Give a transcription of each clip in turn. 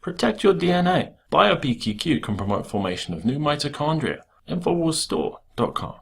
Protect your DNA. BioPQQ can promote formation of new mitochondria. Infowarsstore.com.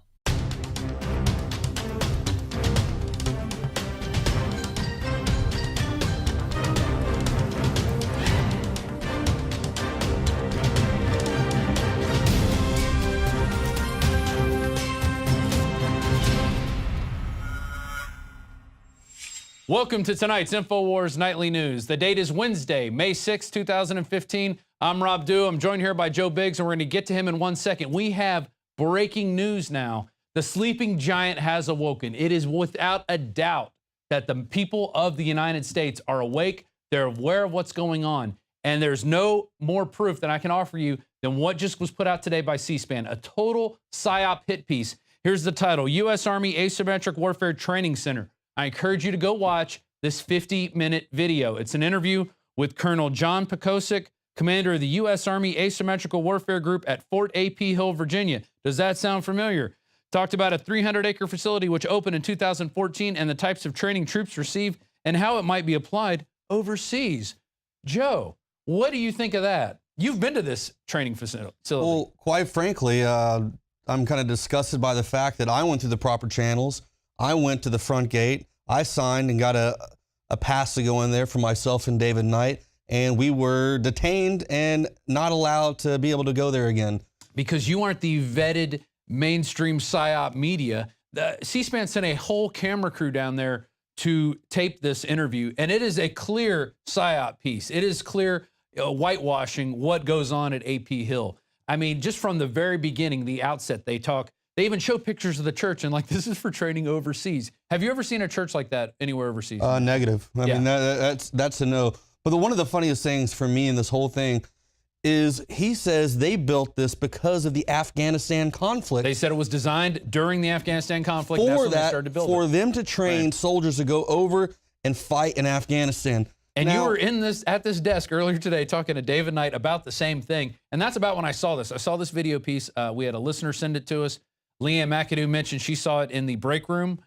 Welcome to tonight's Infowars Nightly News. The date is Wednesday, May 6, 2015. I'm Rob Dew. I'm joined here by Joe Biggs, and we're going to get to him in 1 second. We have breaking news now. The sleeping giant has awoken. It is without a doubt that the people of the United States are awake. They're aware of what's going on. And there's no more proof that I can offer you than what just was put out today by C-SPAN, a total PSYOP hit piece. Here's the title, U.S. Army Asymmetric Warfare Training Center. I encourage you to go watch this 50-minute video. It's an interview with Colonel John Pekosik, commander of the U.S. Army Asymmetrical Warfare Group at Fort A.P. Hill, Virginia. Does that sound familiar? Talked about a 300-acre facility which opened in 2014 and the types of training troops receive and how it might be applied overseas. Joe, what do you think of that? You've been to this training facility. Well, quite frankly, I'm kind of disgusted by the fact that I went through the proper channels. I went to the front gate. I signed and got a pass to go in there for myself and David Knight, and we were detained and not allowed to be able to go there again. Because you aren't the vetted mainstream PSYOP media. C-SPAN sent a whole camera crew down there to tape this interview, and it is a clear PSYOP piece. It is clear whitewashing what goes on at AP Hill. I mean, just from the very beginning, the outset, they even show pictures of the church and like, this is for training overseas. Have you ever seen a church like that anywhere overseas? Negative. I mean, that's a no. But one of the funniest things for me in this whole thing is he says they built this because of the Afghanistan conflict. They said it was designed during the Afghanistan conflict. That's when they started to build it. For them to train soldiers to go over and fight in Afghanistan. And now, you were at this desk earlier today talking to David Knight about the same thing. And that's about when I saw this. I saw this video piece. We had a listener send it to us. Leanne McAdoo mentioned she saw it in the break room,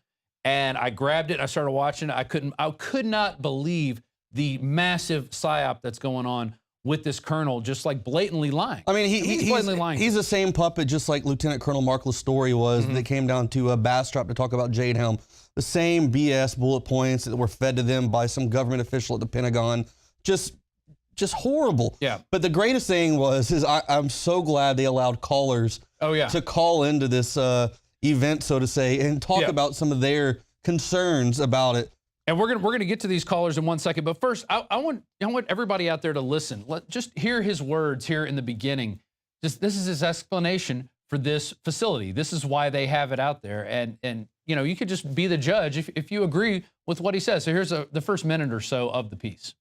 and I grabbed it and I started watching it. I could not believe the massive PSYOP that's going on with this colonel, just like blatantly lying. I mean, he's blatantly lying. He's the same puppet, just like Lieutenant Colonel Mark Lastory was. That came down to Bastrop to talk about Jade Helm. The same BS bullet points that were fed to them by some government official at the Pentagon. Just horrible. Yeah. But the greatest thing is I'm so glad they allowed callers to call into this event, so to say, and talk about some of their concerns about it. And we're gonna get to these callers in 1 second, but first, I want everybody out there to listen. Just hear his words here in the beginning. This is his explanation for this facility. This is why they have it out there, and you know, you could just be the judge if you agree with what he says. So here's the first minute or so of the piece.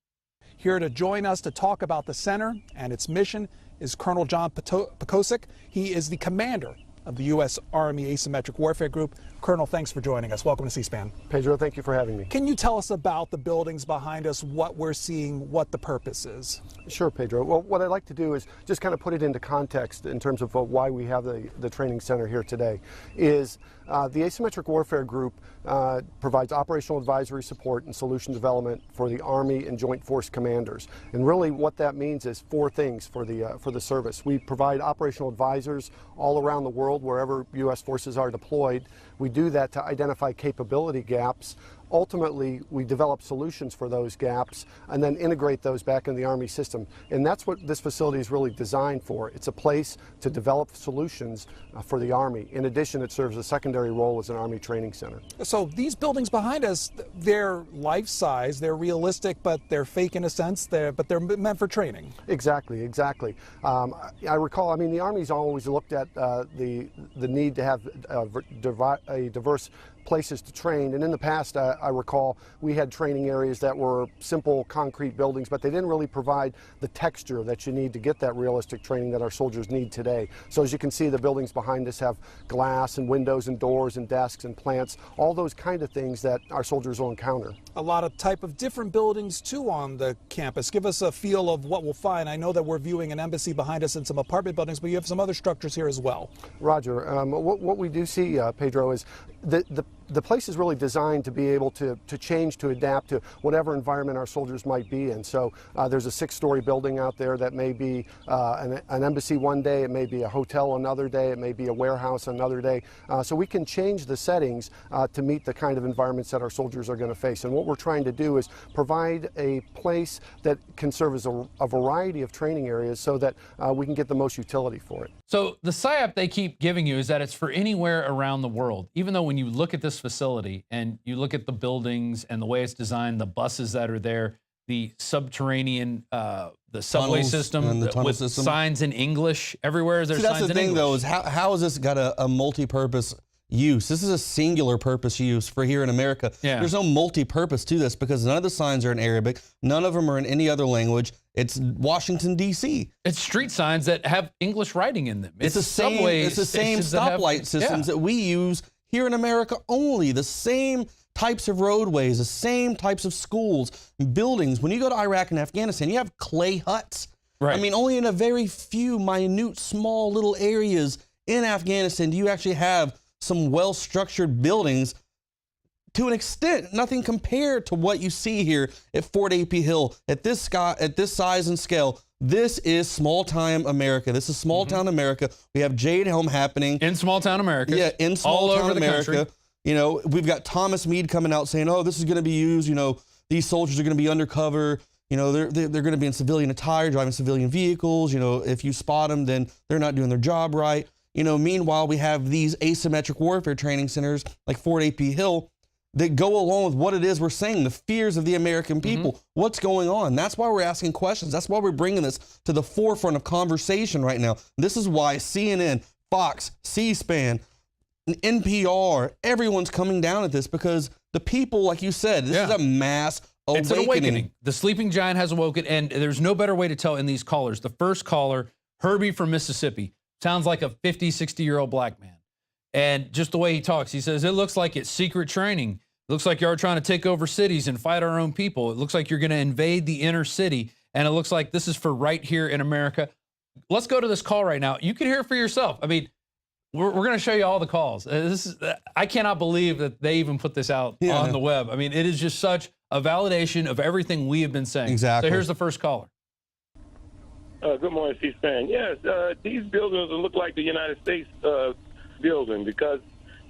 Here to join us to talk about the center and its mission is Colonel John Pekosik. He is the commander of the U.S. Army Asymmetric Warfare Group. Colonel, thanks for joining us. Welcome to C-SPAN. Pedro, thank you for having me. Can you tell us about the buildings behind us, what we're seeing, what the purpose is? Sure, Pedro. Well, what I'd like to do is just kind of put it into context in terms of why we have the training center here today. Is the Asymmetric Warfare Group provides operational advisory support and solution development for the Army and Joint Force commanders. And really what that means is four things for the service. We provide operational advisors all around the world, wherever U.S. forces are deployed. We do that to identify capability gaps. Ultimately, we develop solutions for those gaps and then integrate those back in the Army system. And that's what this facility is really designed for. It's a place to develop solutions for the Army. In addition, it serves a secondary role as an Army training center. So these buildings behind us, they're life-size, they're realistic, but they're fake in a sense, but they're meant for training. Exactly. I recall, I mean, the Army's always looked at the need to have a diverse places to train, and in the past I recall we had training areas that were simple concrete buildings, but they didn't really provide the texture that you need to get that realistic training that our soldiers need today. So as you can see, the buildings behind us have glass and windows and doors and desks and plants, all those kind of things that our soldiers will encounter. A lot of type of different buildings too on the campus. Give us a feel of what we'll find. I know that we're viewing an embassy behind us and some apartment buildings, but you have some other structures here as well. Roger. What we do see, Pedro, is the the place is really designed to be able to change, to adapt to whatever environment our soldiers might be in. So there's a 6-story building out there that may be an embassy one day, it may be a hotel another day, it may be a warehouse another day. So we can change the settings to meet the kind of environments that our soldiers are going to face. And what we're trying to do is provide a place that can serve as a variety of training areas so that we can get the most utility for it. So the PSYOP they keep giving you is that it's for anywhere around the world, even though when you look at this facility and you look at the buildings and the way it's designed, the buses that are there, the subterranean, the subway Tunnels system and the tunnel with system. signs in English everywhere. There's See, that's signs the in thing, though, English. is how has this got a multi-purpose use? This is a singular purpose use for here in America. Yeah. There's no multi-purpose to this because none of the signs are in Arabic. None of them are in any other language. It's Washington, D.C. It's street signs that have English writing in them. It's the same. subway It's the same stations that have- stoplight systems Yeah. that we use here in America only. The same types of roadways, the same types of schools, buildings. When you go to Iraq and Afghanistan, you have clay huts. Right. I mean, only in a very few minute, small little areas in Afghanistan do you actually have some well-structured buildings. To an extent, nothing compared to what you see here at Fort AP Hill. At this size and scale, this is small-time America. This is small-town America. We have Jade Helm happening. In small town America. Yeah, in all small-town over the America. country. You know, we've got Thomas Meade coming out saying, oh, this is going to be used, you know, these soldiers are going to be undercover. You know, they're going to be in civilian attire, driving civilian vehicles. You know, if you spot them, then they're not doing their job right. You know, meanwhile, we have these asymmetric warfare training centers like Fort AP Hill that go along with what it is we're saying, the fears of the American people. What's going on? That's why we're asking questions. That's why we're bringing this to the forefront of conversation right now. This is why CNN, Fox, C-SPAN, NPR, everyone's coming down at this because the people, like you said, this is a mass awakening. It's an awakening. The sleeping giant has awoken, and there's no better way to tell in these callers. The first caller, Herbie from Mississippi, sounds like a 50, 60-year-old black man. And just the way he talks, he says, it looks like it's secret training. It looks like you're trying to take over cities and fight our own people. It looks like you're going to invade the inner city. And it looks like this is for right here in America. Let's go to this call right now. You can hear it for yourself. I mean, we're going to show you all the calls. I cannot believe that they even put this out on the web. I mean, it is just such a validation of everything we have been saying. Exactly. So here's the first caller. Good morning, C-SPAN. Yes, these buildings look like the United States building because,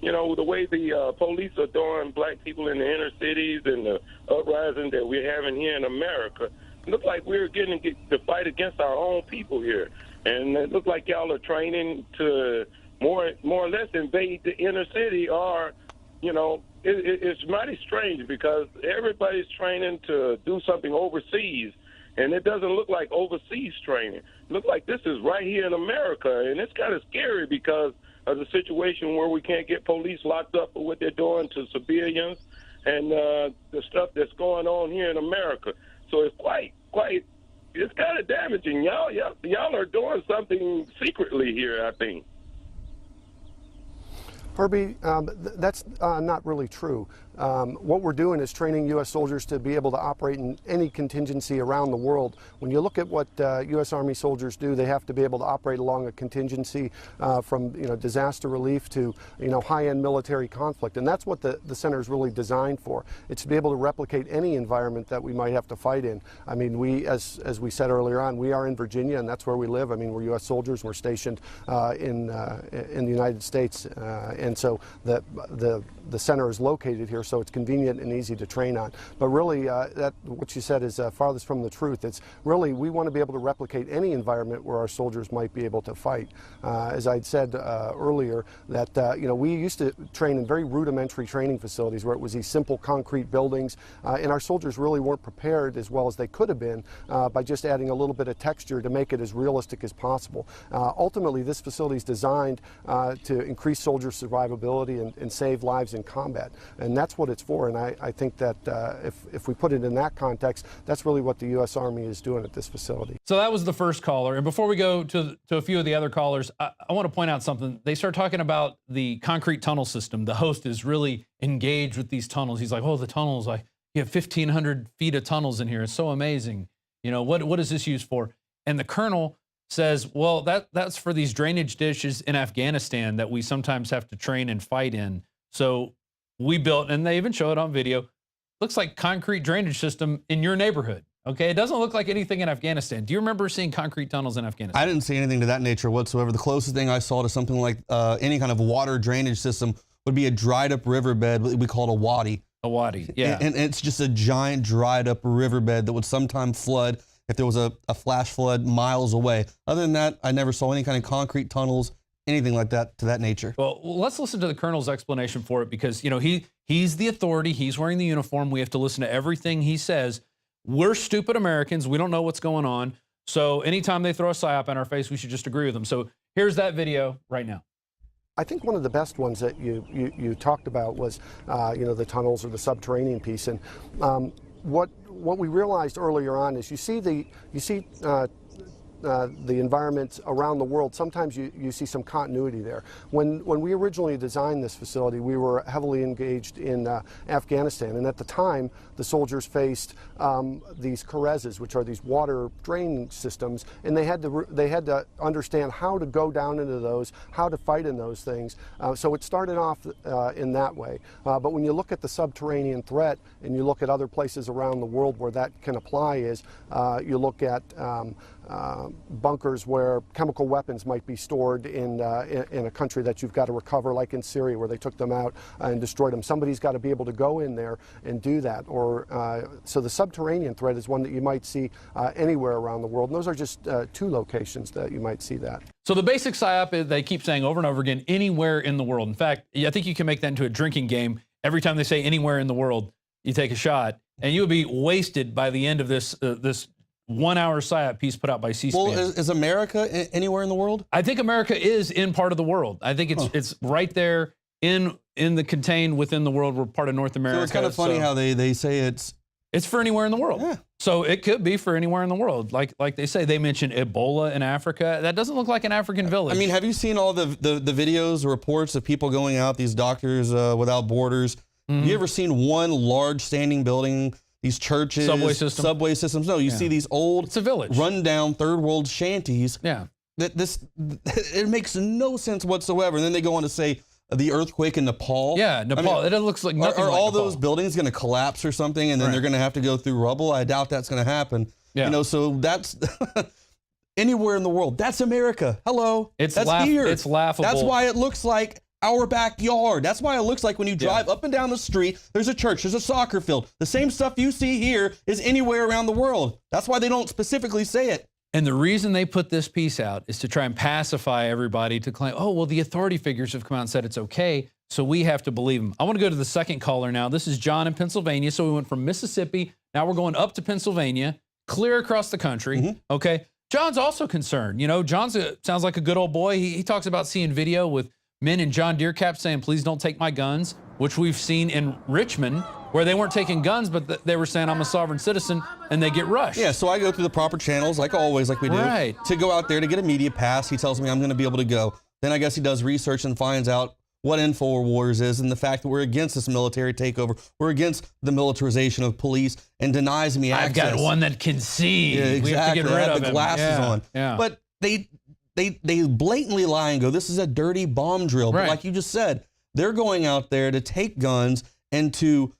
you know, the way the police are throwing black people in the inner cities and the uprising that we're having here in America, it looks like we're getting to fight against our own people here. And it looks like y'all are training to more or less invade the inner city or, you know, it's mighty strange because everybody's training to do something overseas. And it doesn't look like overseas training. It looks like this is right here in America. And it's kind of scary because of the situation where we can't get police locked up for what they're doing to civilians and the stuff that's going on here in America. So it's it's kind of damaging. Y'all are doing something secretly here, I think. Herbie, that's not really true. What we're doing is training U.S. soldiers to be able to operate in any contingency around the world. When you look at what U.S. Army soldiers do, they have to be able to operate along a contingency from disaster relief to high-end military conflict, and that's what the center is really designed for. It's to be able to replicate any environment that we might have to fight in. I mean, we, as we said earlier on, we are in Virginia, and that's where we live. I mean, we're U.S. soldiers. We're stationed in the United States, and so the center is located here, so it's convenient and easy to train on. But really, what you said is farthest from the truth. It's really, we want to be able to replicate any environment where our soldiers might be able to fight. As I'd said earlier, that we used to train in very rudimentary training facilities where it was these simple concrete buildings, and our soldiers really weren't prepared as well as they could have been by just adding a little bit of texture to make it as realistic as possible. Ultimately, this facility is designed to increase soldier survivability and save lives in combat, and that's what it's for. And I think that if we put it in that context, that's really what the U.S. Army is doing at this facility. So that was the first caller. And before we go to a few of the other callers, I want to point out something. They start talking about the concrete tunnel system. The host is really engaged with these tunnels. He's like, oh, the tunnels, like you have 1,500 feet of tunnels in here. It's so amazing. You know, what is this used for? And the colonel says, well, that's for these drainage ditches in Afghanistan that we sometimes have to train and fight in. So we built, and they even show it on video, looks like concrete drainage system in your neighborhood. Okay, it doesn't look like anything in Afghanistan. Do you remember seeing concrete tunnels in Afghanistan? I didn't see anything to that nature whatsoever. The closest thing I saw to something like any kind of water drainage system would be a dried up riverbed, what we call a wadi. A wadi, yeah. And it's just a giant dried up riverbed that would sometime flood if there was a flash flood miles away. Other than that, I never saw any kind of concrete tunnels, anything like that to that nature. Well, let's listen to the colonel's explanation for it, because, you know, he's the authority. He's wearing the uniform. We have to listen to everything he says. We're stupid Americans. We don't know what's going on. So anytime they throw a psyop in our face, we should just agree with them. So here's that video right now. I think one of the best ones that you talked about was, you know, the tunnels or the subterranean piece. And what we realized earlier on is you see the environments around the world. Sometimes you see some continuity there. When we originally designed this facility, we were heavily engaged in Afghanistan, and at the time, the soldiers faced these karezes, which are these water drain systems, and they had to understand how to go down into those, how to fight in those things. So it started off in that way. But when you look at the subterranean threat, and you look at other places around the world where that can apply, is you look at bunkers where chemical weapons might be stored in a country that you've got to recover, like in Syria, where they took them out and destroyed them. Somebody's got to be able to go in there and do that. Or so the subterranean threat is one that you might see anywhere around the world. And those are just two locations that you might see that. So the basic psyop is, they keep saying over and over again, anywhere in the world. In fact, I think you can make that into a drinking game. Every time they say anywhere in the world, you take a shot, and you would be wasted by the end of this 1 hour psyop piece put out by C-SPAN. Well, is America anywhere in the world? I think America is in part of the world. I think it's right there in the contained within the world. We're part of North America. So it's kind of funny how they say it's for anywhere in the world. Yeah. So it could be for anywhere in the world. Like they say, they mentioned Ebola in Africa. That doesn't look like an African village. I mean, have you seen all the videos, the reports of people going out, these Doctors Without Borders? Mm-hmm. You ever seen one large standing building, these churches, subway systems? No, you see these old, it's a village, rundown third world shanties. Yeah. It makes no sense whatsoever. And then they go on to say the earthquake in Nepal. Yeah, Nepal. I mean, it looks like nothing. Are like all Nepal. those buildings going to collapse or something, and then they're going to have to go through rubble? I doubt that's going to happen. Yeah. You know, so that's anywhere in the world. That's America. Hello. It's here. It's laughable. That's why it looks like our backyard. That's why it looks like when you drive up and down the street, there's a church, there's a soccer field. The same stuff you see here is anywhere around the world. That's why they don't specifically say it. And the reason they put this piece out is to try and pacify everybody, to claim, oh, well, the authority figures have come out and said it's okay, so we have to believe them. I want to go to the second caller now. This is John in Pennsylvania. So we went from Mississippi, now we're going up to Pennsylvania, clear across the country, okay? John's also concerned. You know, John sounds like a good old boy. He talks about seeing video with men in John Deere caps saying, please don't take my guns, which we've seen in Richmond, where they weren't taking guns, but they were saying, I'm a sovereign citizen, and they get rushed. Yeah, so I go through the proper channels, like always, like we do, to go out there to get a media pass. He tells me I'm going to be able to go. Then I guess he does research and finds out what Infowars is and the fact that we're against this military takeover. We're against the militarization of police and denies me access. I've got one that can see. Yeah, exactly. We have to get rid of the glasses on. Yeah. But they blatantly lie and go, this is a dirty bomb drill. But like you just said, they're going out there to take guns and to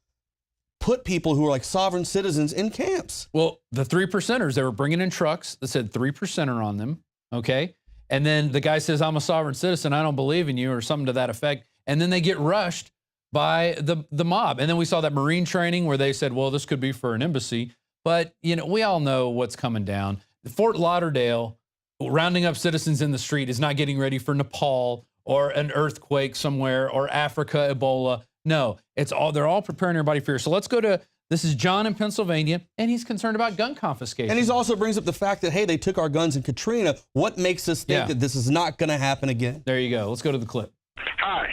put people who are like sovereign citizens in camps. Well, the 3%ers, they were bringing in trucks that said 3%er on them, okay? And then the guy says, I'm a sovereign citizen, I don't believe in you, or something to that effect. And then they get rushed by the mob. And then we saw that Marine training where they said, well, this could be for an embassy. But, you know, we all know what's coming down. Fort Lauderdale, rounding up citizens in the street, is not getting ready for Nepal or an earthquake somewhere or Africa, Ebola. No, they're all preparing everybody for fear. So let's go to, this is John in Pennsylvania, and he's concerned about gun confiscation. And he also brings up the fact that, hey, they took our guns in Katrina. What makes us think that this is not going to happen again? There you go. Let's go to the clip. Hi.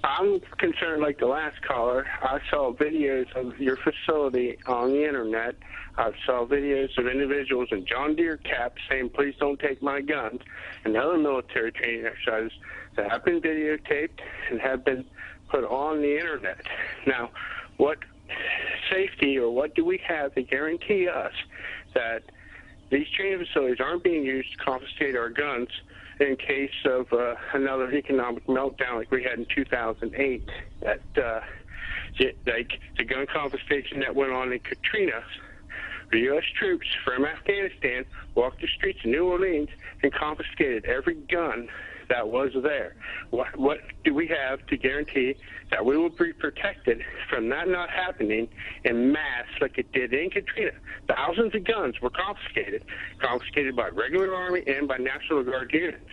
I'm concerned like the last caller. I saw videos of your facility on the internet. I saw videos of individuals in John Deere caps saying, please don't take my guns, and other military training exercises that have been videotaped and have been put on the internet. Now, what safety or what do we have to guarantee us that these training facilities aren't being used to confiscate our guns in case of another economic meltdown like we had in 2008. That like the gun confiscation that went on in Katrina. The U.S. troops from Afghanistan walked the streets of New Orleans and confiscated every gun that was there. What do we have to guarantee that we will be protected from that not happening in mass like it did in Katrina? Thousands of guns were confiscated by regular Army and by National Guard units.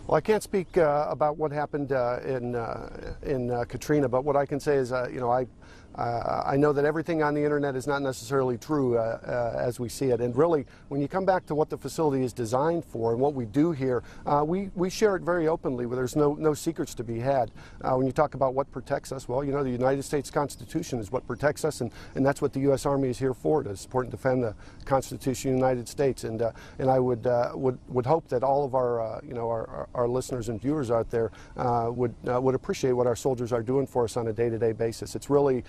Well, I can't speak about what happened in Katrina, but what I can say is, you know, I know that everything on the internet is not necessarily true as we see it. And really, when you come back to what the facility is designed for and what we do here, we share it very openly. There's no secrets to be had. When you talk about what protects us, well, you know, the United States Constitution is what protects us, and that's what the U.S. Army is here for, to support and defend the Constitution of the United States. And I would hope that all of our you know, our listeners and viewers out there would appreciate what our soldiers are doing for us on a day-to-day basis. It's really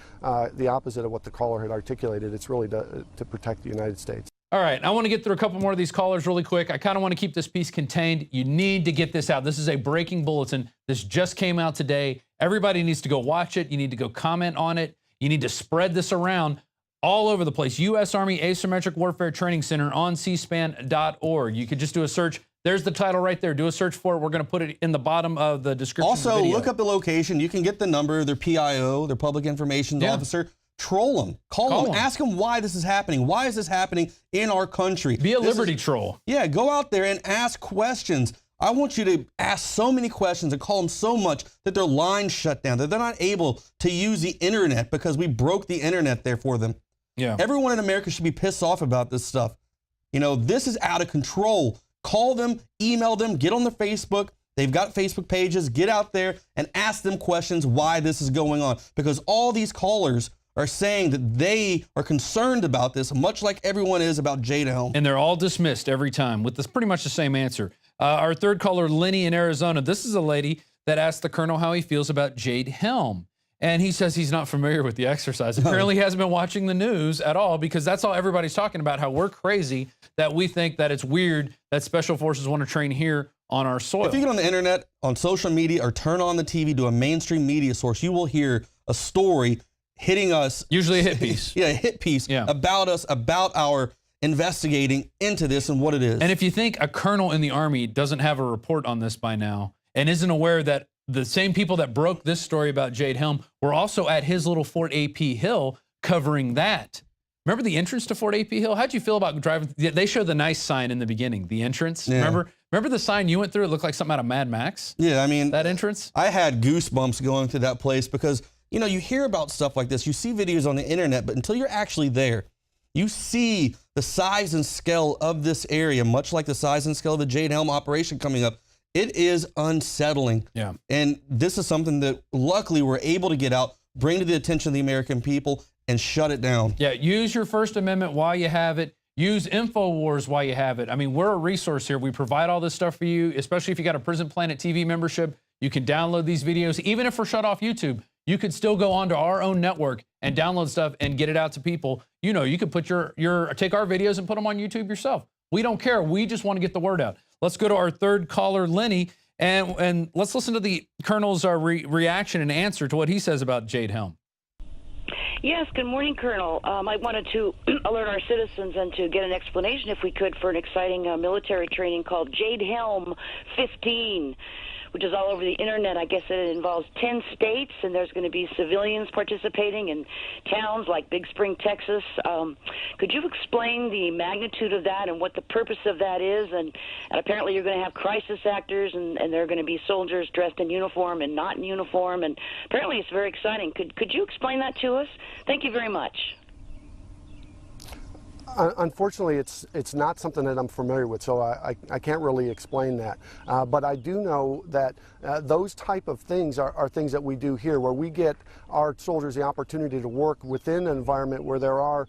the opposite of what the caller had articulated. It's really to protect the United States. All right, I want to get through a couple more of these callers really quick. I kind of want to keep this piece contained. You need to get this out. This is a breaking bulletin. This just came out today. Everybody needs to go watch it. You need to go comment on it. You need to spread this around all over the place. U.S. Army Asymmetric Warfare Training Center on cspan.org. You could just do a search. There's the title right there. Do a search for it. We're going to put it in the bottom of the description of the Also, video. look up the location. You can get the number, their PIO, their public information officer. Troll them. Call them. Ask them why this is happening. Why is this happening in our country? Be a liberty troll. Yeah, go out there and ask questions. I want you to ask so many questions and call them so much that their lines shut down, that they're not able to use the internet because we broke the internet there for them. Yeah. Everyone in America should be pissed off about this stuff. You know, this is out of control. Call them, email them, get on their Facebook. They've got Facebook pages. Get out there and ask them questions why this is going on. Because all these callers are saying that they are concerned about this, much like everyone is about Jade Helm. And they're all dismissed every time with this pretty much the same answer. Our third caller, Lenny in Arizona. This is a lady that asked the colonel how he feels about Jade Helm. And he says he's not familiar with the exercise. Apparently he hasn't been watching the news at all, because that's all everybody's talking about, how we're crazy that we think that it's weird that special forces want to train here on our soil. If you get on the internet, on social media, or turn on the TV to a mainstream media source, you will hear a story hitting us. Usually a hit piece. Yeah, a hit piece about us, about our investigating into this and what it is. And if you think a colonel in the Army doesn't have a report on this by now and isn't aware that the same people that broke this story about Jade Helm were also at his little Fort AP Hill covering that. Remember the entrance to Fort AP Hill? How'd you feel about driving? They show the nice sign in the beginning, the entrance. Yeah. Remember the sign you went through? It looked like something out of Mad Max. Yeah, I mean, that entrance. I had goosebumps going through that place because, you know, you hear about stuff like this, you see videos on the internet, but until you're actually there, you see the size and scale of this area, much like the size and scale of the Jade Helm operation coming up. It is unsettling. Yeah. And this is something that luckily we're able to get out, bring to the attention of the American people, and shut it down. Yeah, use your First Amendment while you have it. Use Infowars while you have it. I mean, we're a resource here. We provide all this stuff for you, especially if you got a Prison Planet TV membership. You can download these videos. Even if we're shut off YouTube, you could still go onto our own network and download stuff and get it out to people. You know, you could put take our videos and put them on YouTube yourself. We don't care. We just want to get the word out. Let's go to our third caller, Lenny, and let's listen to the Colonel's reaction and answer to what he says about Jade Helm. Yes, good morning, Colonel. I wanted to alert our citizens and to get an explanation, if we could, for an exciting military training called Jade Helm 15, which is all over the internet. I guess it involves 10 states, and there's going to be civilians participating in towns like Big Spring, Texas. Could you explain the magnitude of that and what the purpose of that is? And apparently you're going to have crisis actors, and there are going to be soldiers dressed in uniform and not in uniform, and apparently it's very exciting. Could you explain that to us? Thank you very much. Unfortunately, it's not something that I'm familiar with, so I can't really explain that. But I do know that those type of things are things that we do here, where we get our soldiers the opportunity to work within an environment where there are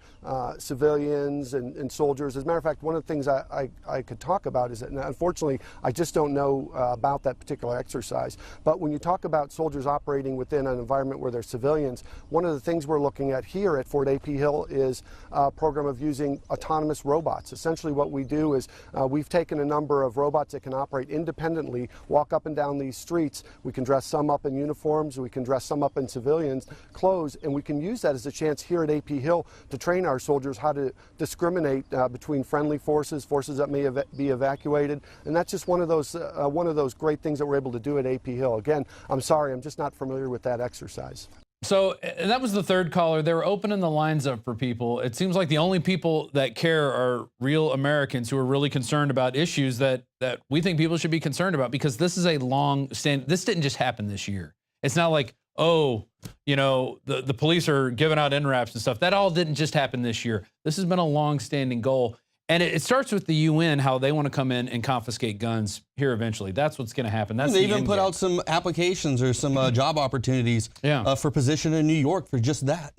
civilians and soldiers. As a matter of fact, one of the things I could talk about is that, unfortunately, I just don't know about that particular exercise. But when you talk about soldiers operating within an environment where there's civilians, one of the things we're looking at here at Fort AP Hill is a program of using on autonomous robots. Essentially what we do is we've taken a number of robots that can operate independently, walk up and down these streets. We can dress some up in uniforms, we can dress some up in civilians clothes, and we can use that as a chance here at AP Hill to train our soldiers how to discriminate between friendly forces, forces that may be evacuated, and that's just one of those great things that we're able to do at AP Hill. Again, I'm sorry, I'm just not familiar with that exercise. So and that was the third caller. They were opening the lines up for people. It seems like the only people that care are real Americans who are really concerned about issues that we think people should be concerned about, because this is a long stand. This didn't just happen this year. It's not like, oh, you know, the police are giving out NRAPs and stuff. That all didn't just happen this year. This has been a long-standing goal. And it starts with the UN, how they want to come in and confiscate guns here eventually. That's what's going to happen. That's they even put out some applications or some job opportunities for position in New York for just that.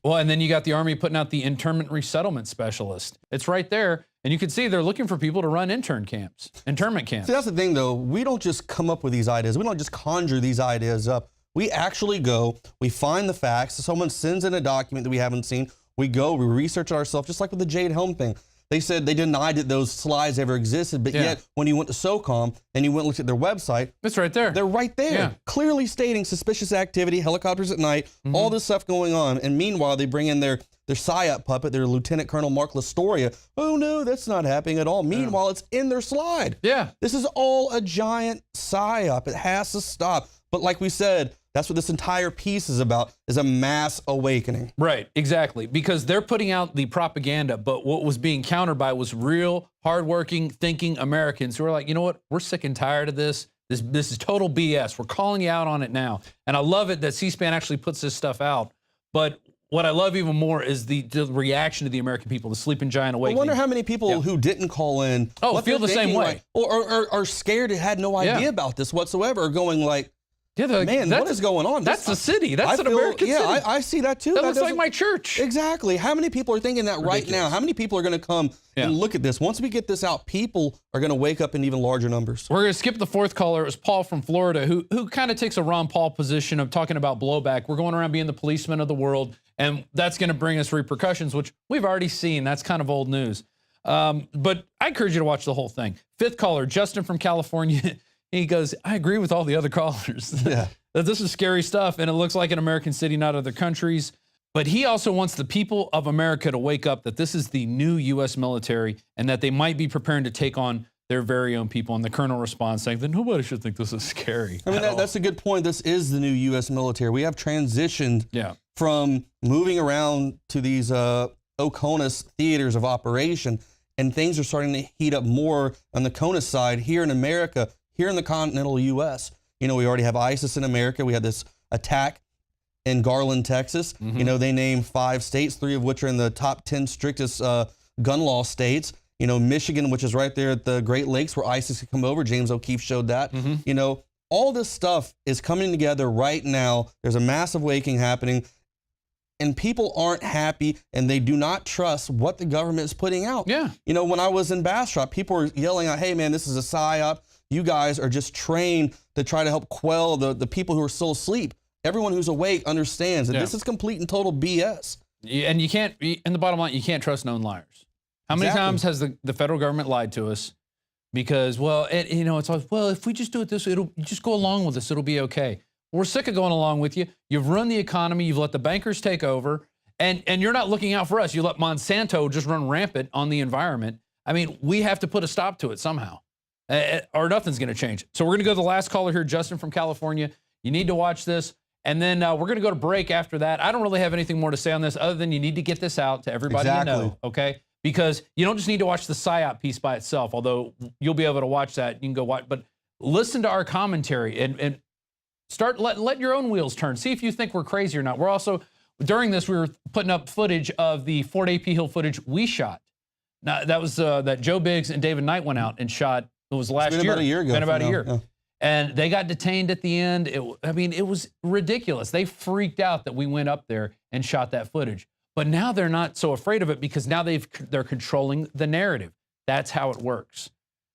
Well, and then you got the Army putting out the internment resettlement specialist. It's right there. And you can see they're looking for people to run internment camps. See, that's the thing, though. We don't just come up with these ideas. We don't just conjure these ideas up. We actually go, we find the facts. Someone sends in a document that we haven't seen. We go, we research it ourselves, just like with the Jade Helm thing. They said they denied that those slides ever existed, but yet when you went to SOCOM and you went and looked at their website, it's right there. They're right there, clearly stating suspicious activity, helicopters at night, all this stuff going on. And meanwhile, they bring in their PSYOP puppet, their Lieutenant Colonel Mark Lastoria. Oh no, that's not happening at all. Meanwhile, it's in their slide. Yeah, this is all a giant PSYOP. It has to stop. But like we said, that's what this entire piece is about, is a mass awakening. Right, exactly. Because they're putting out the propaganda, but what was being countered by was real, hardworking, thinking Americans who are like, you know what, we're sick and tired of this. This is total BS. We're calling you out on it now. And I love it that C-SPAN actually puts this stuff out. But what I love even more is the reaction to the American people, the sleeping giant awakening. I wonder how many people who didn't call in feel the same way. Or are scared and had no idea about this whatsoever, or going like, man, what is going on? That's the city. That's an American city. Yeah, I see that too. That looks like my church. Exactly. How many people are thinking that right now? How many people are going to come and look at this? Once we get this out, people are going to wake up in even larger numbers. We're going to skip the fourth caller. It was Paul from Florida, who kind of takes a Ron Paul position of talking about blowback. We're going around being the policeman of the world, and that's going to bring us repercussions, which we've already seen. That's kind of old news. But I encourage you to watch the whole thing. Fifth caller, Justin from California. He goes, I agree with all the other callers. Yeah. That this is scary stuff, and it looks like an American city, not other countries. But he also wants the people of America to wake up that this is the new U.S. military and that they might be preparing to take on their very own people. And the colonel responds saying that nobody should think this is scary. I mean, that's a good point. This is the new U.S. military. We have transitioned from moving around to these OCONUS theaters of operation, and things are starting to heat up more on the CONUS side here in America, here in the continental U.S. You know, we already have ISIS in America. We had this attack in Garland, Texas. You know, they named 5 states, 3 of which are in the top 10 strictest gun law states. You know, Michigan, which is right there at the Great Lakes where ISIS could come over. James O'Keefe showed that. You know, all this stuff is coming together right now. There's a massive awakening happening, and people aren't happy, and they do not trust what the government is putting out. Yeah. You know, when I was in Bastrop, people were yelling out, hey, man, this is a PSYOP. You guys are just trained to try to help quell the people who are still asleep. Everyone who's awake understands that this is complete and total BS. Yeah, and you can't, in the bottom line, you can't trust known liars. How many times has the federal government lied to us? Because, well, you know, it's always, well, if we just do it this way, you just go along with us, it'll be okay. We're sick of going along with you. You've run the economy, you've let the bankers take over, and you're not looking out for us. You let Monsanto just run rampant on the environment. I mean, we have to put a stop to it somehow. Or nothing's going to change. So we're going to go to the last caller here, Justin from California. You need to watch this. And then we're going to go to break after that. I don't really have anything more to say on this other than you need to get this out to everybody you know, okay? Because you don't just need to watch the PSYOP piece by itself, although you'll be able to watch that. You can go watch, but listen to our commentary and start, let your own wheels turn. See if you think we're crazy or not. We're also, during this, we were putting up footage of the Fort AP Hill footage we shot. Now, that was that Joe Biggs and David Knight went out and shot. It was last year. About a year ago. Been about a year. Yeah. And they got detained at the end. I mean, it was ridiculous. They freaked out that we went up there and shot that footage. But now they're not so afraid of it because now they're controlling the narrative. That's how it works.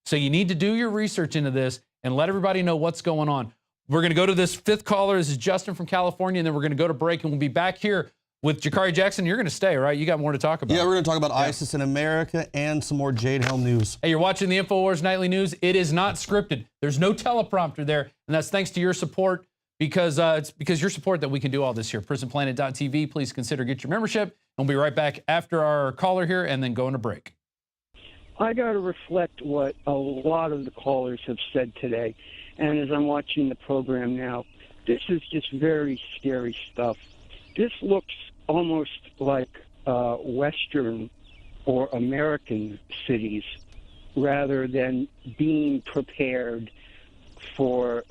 So you need to do your research into this and let everybody know what's going on. We're going to go to this fifth caller. This is Justin from California, and then we're going to go to break, and we'll be back here with Jakari Jackson, you're going to stay, right? You got more to talk about. Yeah, we're going to talk about ISIS in America and some more Jade Helm news. Hey, you're watching the Infowars Nightly News. It is not scripted. There's no teleprompter there, and that's thanks to your support, because it's because your support that we can do all this here. PrisonPlanet.tv. Please consider get your membership. We'll be right back after our caller here, and then go on a break. I got to reflect what a lot of the callers have said today, and as I'm watching the program now, this is just very scary stuff. This looks almost like Western or American cities rather than being prepared for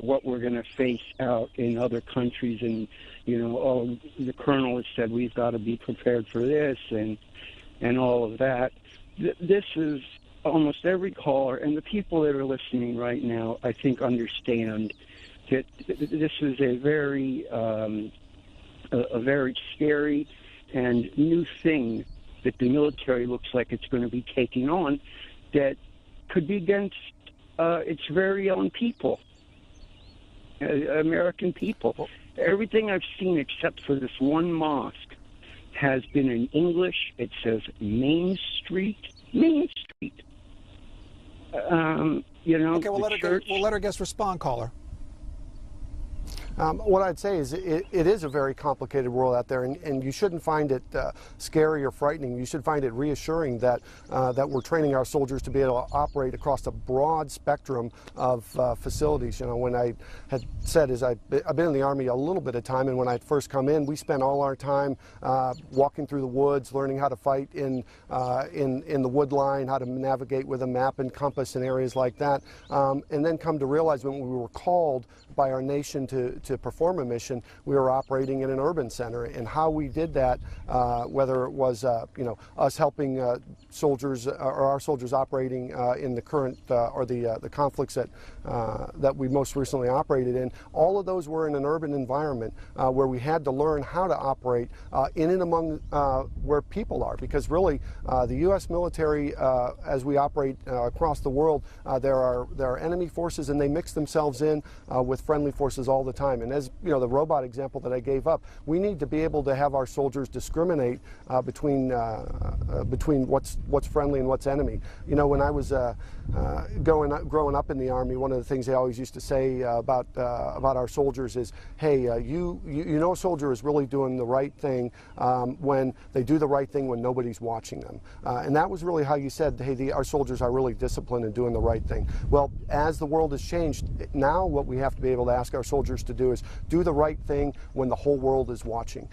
what we're going to face out in other countries. And, you know, the colonel has said we've got to be prepared for this and all of that. This is almost every caller, and the people that are listening right now, I think, understand that this is a very scary and new thing that the military looks like it's going to be taking on that could be against its very own people, American people. Everything I've seen except for this one mosque has been in English. It says Main Street. Main Street. You know, okay, we'll let our guest respond, caller. What I'd say is it is a very complicated world out there, and you shouldn't find it scary or frightening. You should find it reassuring that that we're training our soldiers to be able to operate across a broad spectrum of facilities. You know, when I had said is I've been in the Army a little bit of time, and when I'd first come in, we spent all our time walking through the woods, learning how to fight in the wood line, how to navigate with a map and compass in areas like that, and then come to realize when we were called by our nation to perform a mission, we were operating in an urban center, and how we did that, whether it was you know, us helping soldiers or our soldiers operating in the current or the conflicts that we most recently operated in, all of those were in an urban environment where we had to learn how to operate in and among where people are, because really the U.S. military, as we operate across the world, there are enemy forces, and they mix themselves in with friendly forces all the time. And as you know, the robot example that I gave up, we need to be able to have our soldiers discriminate between what's friendly and what's enemy. You know, when I was growing up in the Army, one of the things they always used to say about our soldiers is, hey, you know, a soldier is really doing the right thing when they do the right thing when nobody's watching them. And that was really how you said, hey, our soldiers are really disciplined and doing the right thing. Well, as the world has changed, now what we have to be able to ask our soldiers to do is do the right thing when the whole world is watching.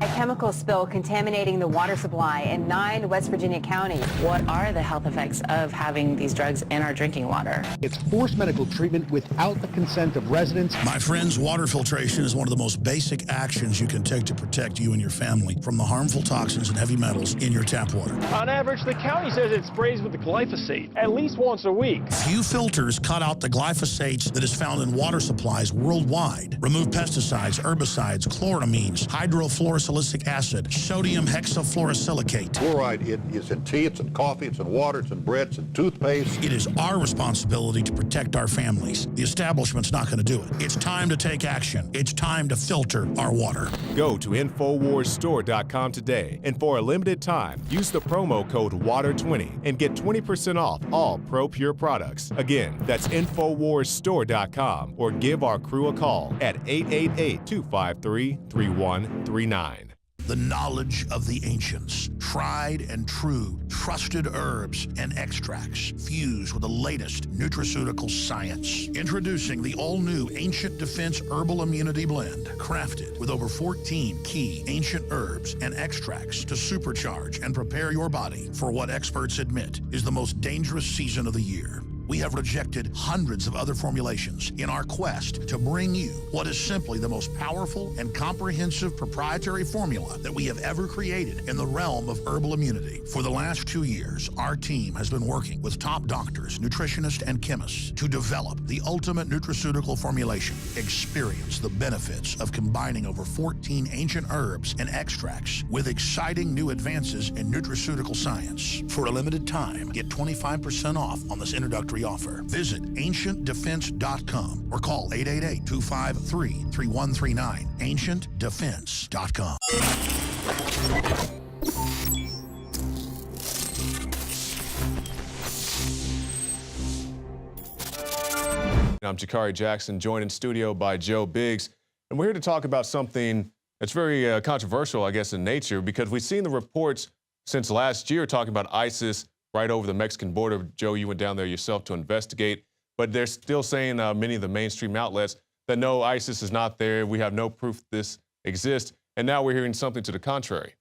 A chemical spill contaminating the water supply in 9 West Virginia counties. What are the health effects of having these drugs in our drinking water? It's forced medical treatment without the consent of residents. My friends, water filtration is one of the most basic actions you can take to protect you and your family from the harmful toxins and heavy metals in your tap water. On average, the county says it sprays with the glyphosate at least once a week. Few filters cut out the glyphosates that is found in water supplies worldwide. Remove pesticides, herbicides, chloramines, hydrofluorosilicic acid, sodium hexafluorosilicate. Fluoride is in tea, it's in coffee, it's in water, it's in bread, it's in toothpaste. It is our responsibility to protect our families. The establishment's not going to do it. It's time to take action. It's time to filter our water. Go to InfoWarsStore.com today, and for a limited time, use the promo code WATER20 and get 20% off all ProPure products. Again, that's InfoWarsStore.com, or give our crew a call at 888-253-3139. The knowledge of the ancients, tried and true, trusted herbs and extracts fused with the latest nutraceutical science. Introducing the all-new Ancient Defense Herbal Immunity Blend, crafted with over 14 key ancient herbs and extracts to supercharge and prepare your body for what experts admit is the most dangerous season of the year. We have rejected hundreds of other formulations in our quest to bring you what is simply the most powerful and comprehensive proprietary formula that we have ever created in the realm of herbal immunity. For the last 2 years, our team has been working with top doctors, nutritionists, and chemists to develop the ultimate nutraceutical formulation. Experience the benefits of combining over 14 ancient herbs and extracts with exciting new advances in nutraceutical science. For a limited time, get 25% off on this introductory offer. Visit ancientdefense.com or call 888-253-3139. ancientdefense.com. I'm Jakari Jackson, joined in studio by Joe Biggs, and we're here to talk about something that's very controversial, I guess, in nature, because we've seen the reports since last year talking about ISIS right over the Mexican border. Joe, you went down there yourself to investigate, but they're still saying, many of the mainstream outlets, that no, ISIS is not there. We have no proof this exists, and now we're hearing something to the contrary.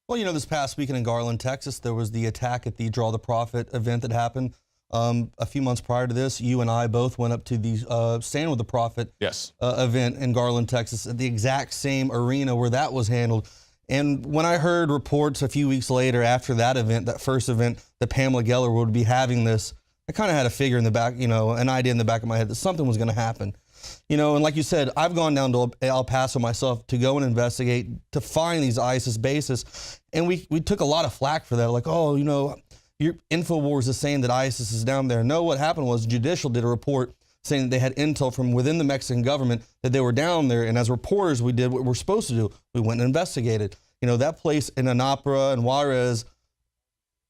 Well, you know, this past weekend in Garland, Texas, there was the attack at the Draw the Prophet event that happened. A few months prior to this, you and I both went up to the Stand with the Prophet event in Garland, Texas, at the exact same arena where that was handled. And when I heard reports a few weeks later after that event, that first event, that Pamela Geller would be having this, I kind of had a figure in the back, you know, an idea in the back of my head that something was going to happen. You know, and like you said, I've gone down to El Paso myself to go and investigate, to find these ISIS bases. And we took a lot of flack for that. Like, oh, you know, your Infowars is saying that ISIS is down there. No, what happened was Judicial did a report saying that they had intel from within the Mexican government that they were down there. And as reporters, we did what we're supposed to do. We went and investigated. You know, that place in Anapra and Juarez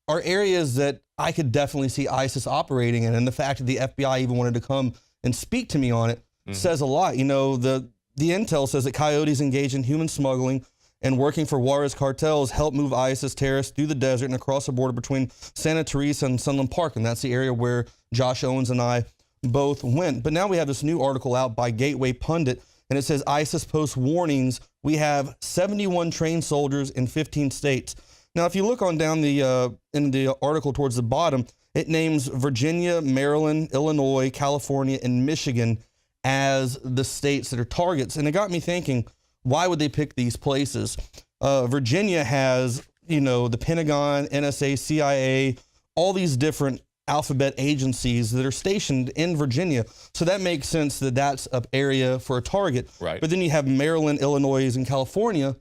are areas that I could definitely see ISIS operating in. And the fact that the FBI even wanted to come and speak to me on it says a lot. You know, the intel says that coyotes engaged in human smuggling and working for Juarez cartels helped move ISIS terrorists through the desert and across the border between Santa Teresa and Sunland Park. And that's the area where Josh Owens and I both went. But now we have this new article out by Gateway Pundit, and it says ISIS posts warnings. We have 71 trained soldiers in 15 states. Now, if you look on down the in the article towards the bottom, it names Virginia, Maryland, Illinois, California, and Michigan as the states that are targets. And it got me thinking, why would they pick these places? Virginia has, you know, the Pentagon, NSA, CIA, all these different alphabet agencies that are stationed in Virginia. So that makes sense that that's an area for a target. Right. But then you have Maryland, Illinois, and California.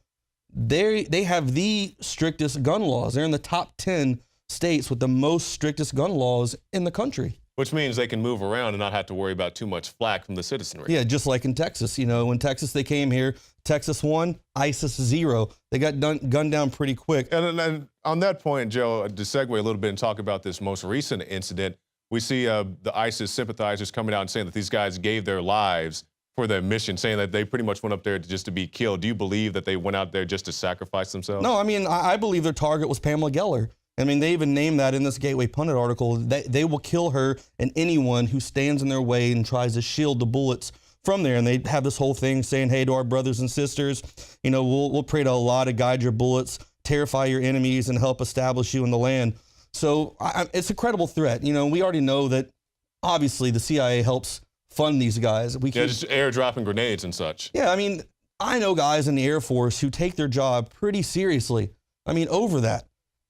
They have the strictest gun laws. They're in the top 10 states with the most strictest gun laws in the country. Which means they can move around and not have to worry about too much flack from the citizenry. Yeah, just like in Texas. You know, in Texas, they came here, Texas 1, ISIS 0. They got gunned down pretty quick. And on that point, Joe, to segue a little bit and talk about this most recent incident, we see the ISIS sympathizers coming out and saying that these guys gave their lives for their mission, saying that they pretty much went up there just to be killed. Do you believe that they went out there just to sacrifice themselves? No, I mean, I believe their target was Pamela Geller. I mean, they even named that in this Gateway Pundit article. They will kill her and anyone who stands in their way and tries to shield the bullets from there. And they have this whole thing saying, hey, to our brothers and sisters, you know, we'll pray to Allah to guide your bullets, terrify your enemies, and help establish you in the land. So it's a credible threat. You know, we already know that, obviously, the CIA helps fund these guys. Just airdropping grenades and such. Yeah, I mean, I know guys in the Air Force who take their job pretty seriously. I mean, over that.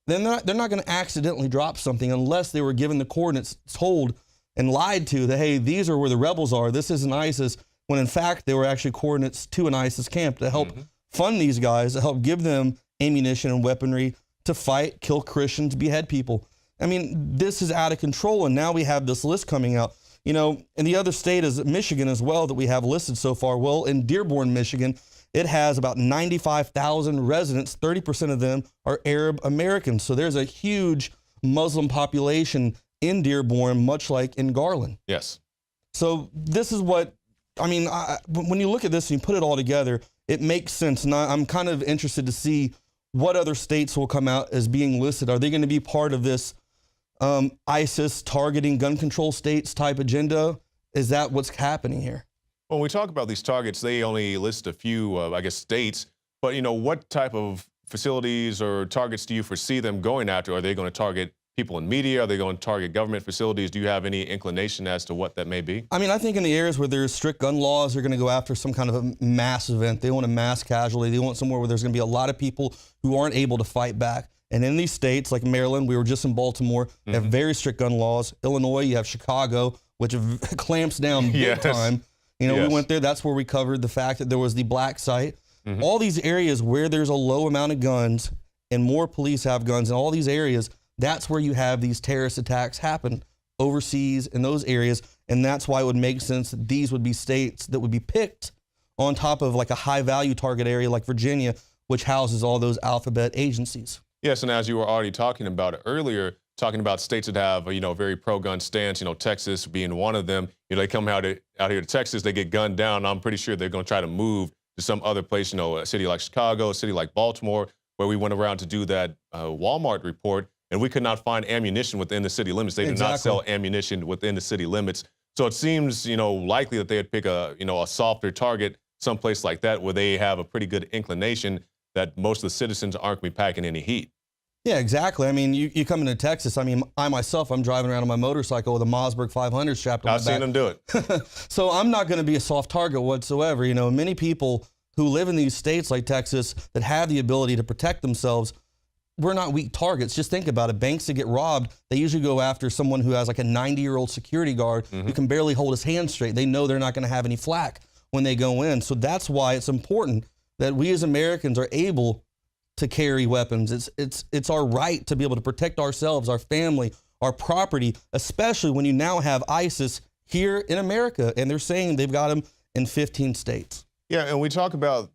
They're not going to accidentally drop something unless they were given the coordinates, told and lied to that, hey, these are where the rebels are. This isn't ISIS, when in fact they were actually coordinates to an ISIS camp to help fund these guys, to help give them ammunition and weaponry to fight, kill Christians, behead people. I mean, this is out of control, and now we have this list coming out. You know, and the other state is Michigan as well that we have listed so far. Well, in Dearborn, Michigan, it has about 95,000 residents. 30% of them are Arab Americans. So there's a huge Muslim population in Dearborn, much like in Garland. Yes. So this is what, I mean, when you look at this and you put it all together, it makes sense. And I'm kind of interested to see what other states will come out as being listed. Are they going to be part of this ISIS targeting gun control states type agenda? Is that what's happening here? When we talk about these targets, they only list a few, I guess, states. But, you know, what type of facilities or targets do you foresee them going after? Are they going to target people in media? Are they going to target government facilities? Do you have any inclination as to what that may be? I mean, I think in the areas where there's strict gun laws, they're going to go after some kind of a mass event. They want a mass casualty. They want somewhere where there's going to be a lot of people who aren't able to fight back. And in these states, like Maryland, we were just in Baltimore, they have very strict gun laws. Illinois, you have Chicago, which clamps down big time. You know, we went there. That's where we covered the fact that there was the black site. All these areas where there's a low amount of guns and more police have guns in all these areas, that's where you have these terrorist attacks happen overseas in those areas. And that's why it would make sense that these would be states that would be picked on top of like a high value target area like Virginia, which houses all those alphabet agencies. Yes, and as you were already talking about earlier, talking about states that have a very pro-gun stance, Texas being one of them. They come out here to Texas, they get gunned down. I'm pretty sure they're going to try to move to some other place, a city like Chicago, a city like Baltimore, where we went around to do that Walmart report, and we could not find ammunition within the city limits. They did not sell ammunition within the city limits. So it seems, likely that they would pick a softer target, someplace like that, where they have a pretty good inclination that most of the citizens aren't going to be packing any heat. Yeah, exactly. I mean, you come into Texas. I mean, I myself, I'm driving around on my motorcycle with a Mossberg 500 strapped on my back. I've seen them do it. So I'm not going to be a soft target whatsoever. Many people who live in these states like Texas that have the ability to protect themselves, we're not weak targets. Just think about it. Banks that get robbed, they usually go after someone who has like a 90-year-old security guard who can barely hold his hand straight. They know they're not going to have any flack when they go in. So that's why it's important that we as Americans are able to carry weapons. It's our right to be able to protect ourselves, our family, our property, especially when you now have ISIS here in America, and they're saying they've got them in 15 states. Yeah, and we talk about,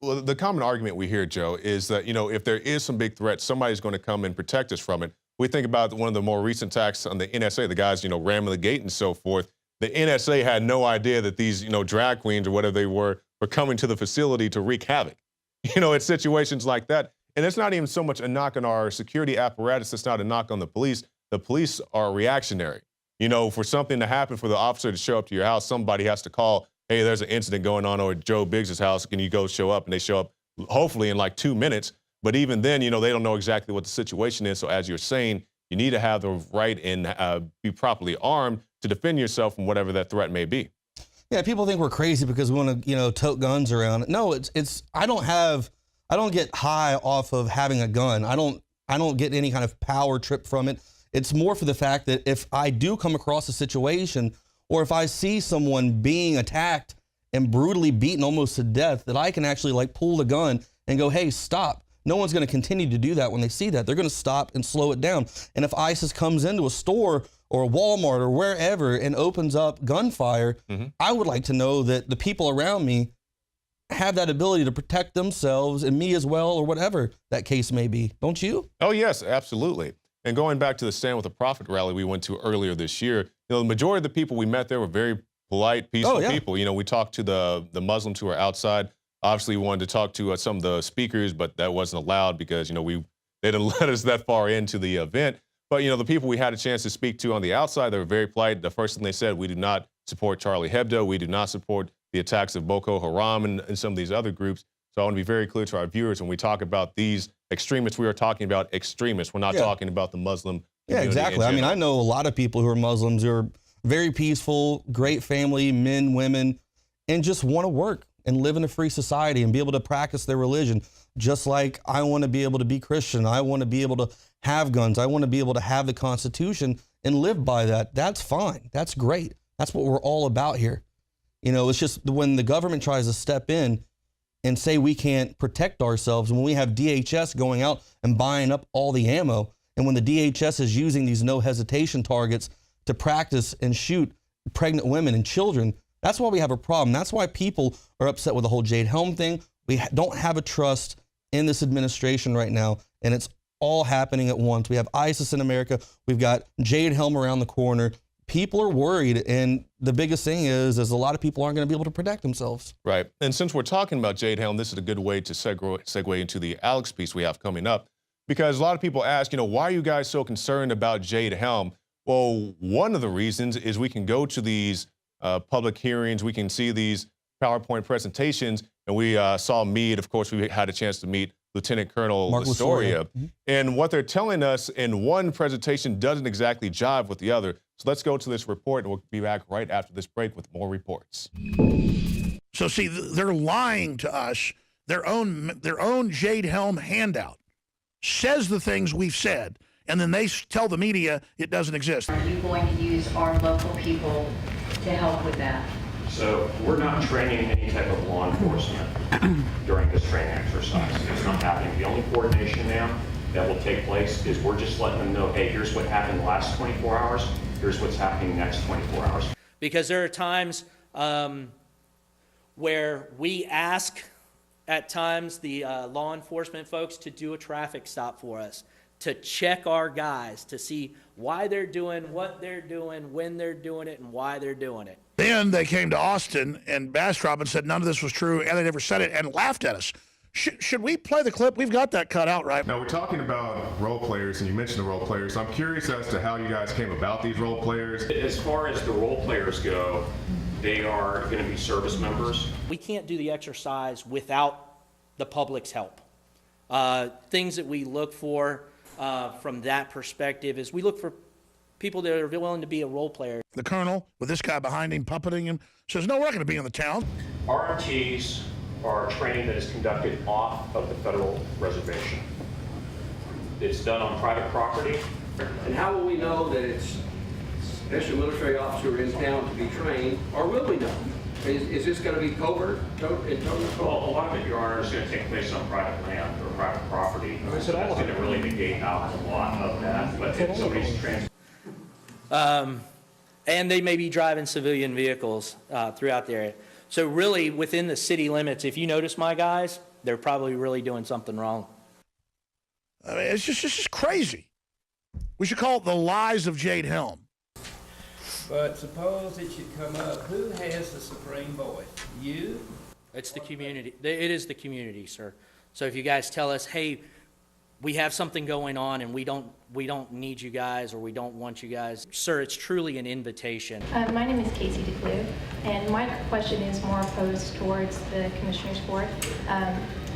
well, the common argument we hear, Joe, is that, if there is some big threat, somebody's going to come and protect us from it. We think about one of the more recent attacks on the NSA, the guys, ramming the gate and so forth. The NSA had no idea that these, drag queens or whatever they were coming to the facility to wreak havoc. It's situations like that. And it's not even so much a knock on our security apparatus. It's not a knock on the police. The police are reactionary. For something to happen, for the officer to show up to your house, somebody has to call, hey, there's an incident going on over at Joe Biggs' house. Can you go show up? And they show up hopefully in like 2 minutes. But even then, they don't know exactly what the situation is. So as you're saying, you need to have the right and be properly armed to defend yourself from whatever that threat may be. Yeah, people think we're crazy because we want to, tote guns around. No, I don't get high off of having a gun. I don't get any kind of power trip from it. It's more for the fact that if I do come across a situation, or if I see someone being attacked and brutally beaten almost to death, that I can actually like pull the gun and go, hey, stop. No one's going to continue to do that when they see that. They're going to stop and slow it down. And if ISIS comes into a store or a Walmart or wherever and opens up gunfire, I would like to know that the people around me have that ability to protect themselves and me as well, or whatever that case may be. Don't you? Oh, yes, absolutely. And going back to the Stand with the Prophet rally we went to earlier this year, the majority of the people we met there were very polite, peaceful people. We talked to the Muslims who were outside. Obviously, we wanted to talk to some of the speakers, but that wasn't allowed because, they didn't let us that far into the event. But, the people we had a chance to speak to on the outside, they were very polite. The first thing they said, we do not support Charlie Hebdo. We do not support the attacks of Boko Haram and some of these other groups. So I want to be very clear to our viewers when we talk about these extremists, we are talking about extremists. We're not talking about the Muslim community. Yeah, exactly. I mean, I know a lot of people who are Muslims who are very peaceful, great family, men, women, and just want to work and live in a free society and be able to practice their religion. Just like I want to be able to be Christian. I want to be able to have guns. I want to be able to have the Constitution and live by that. That's fine. That's great. That's what we're all about here. It's just when the government tries to step in and say we can't protect ourselves, when we have DHS going out and buying up all the ammo, and when the DHS is using these no hesitation targets to practice and shoot pregnant women and children, that's why we have a problem. That's why people are upset with the whole Jade Helm thing. We don't have a trust in this administration right now, and it's all happening at once. We have ISIS in America. We've got Jade Helm around the corner. People are worried, and the biggest thing is a lot of people aren't going to be able to protect themselves. Right. And since we're talking about Jade Helm, this is a good way to segue into the Alex piece we have coming up, because a lot of people ask, why are you guys so concerned about Jade Helm? Well, one of the reasons is we can go to these public hearings, we can see these PowerPoint presentations, and we saw Meade. Of course, we had a chance to meet Lieutenant Colonel Mark Lastoria. Lastoria. And what they're telling us in one presentation doesn't exactly jive with the other. So let's go to this report, and we'll be back right after this break with more reports. So see, they're lying to us. Their own Jade Helm handout says the things we've said, and then they tell the media it doesn't exist. Are you going to use our local people to help with that? So we're not training any type of law enforcement during this training exercise. It's not happening. The only coordination now that will take place is we're just letting them know, hey, here's what happened the last 24 hours. Here's what's happening next 24 hours. Because there are times where we ask at times the law enforcement folks to do a traffic stop for us, to check our guys, to see why they're doing what they're doing, when they're doing it, and why they're doing it. Then they came to Austin and Bastrop and said none of this was true, and they never said it, and laughed at us. Should we play the clip? We've got that cut out, right? Now, we're talking about role players, and you mentioned the role players. I'm curious as to how you guys came about these role players. As far as the role players go, they are going to be service members. We can't do the exercise without the public's help. Things that we look for from that perspective is we look for people that are willing to be a role player. The colonel, with this guy behind him, puppeting him, says, no, we're not going to be in the town. RMTs are training that is conducted off of the federal reservation. It's done on private property. And how will we know that it's special military officer in town to be trained, or will we know? Is this going to be covert? Well, a lot of it, Your Honor, is going to take place on private land or private property. So that's going to really negate out a lot of that. But if somebody's and they may be driving civilian vehicles throughout the area. So really, within the city limits, if you notice my guys, they're probably really doing something wrong. I mean, it's just crazy. We should call it the lies of Jade Helm. But suppose it should come up, who has the supreme voice? You? It's the community. It is the community, sir. So if you guys tell us, hey, we have something going on and we don't need you guys, or we don't want you guys, sir, it's truly an invitation. My name is Casey DeClue, and my question is more posed towards the Commissioner's Board.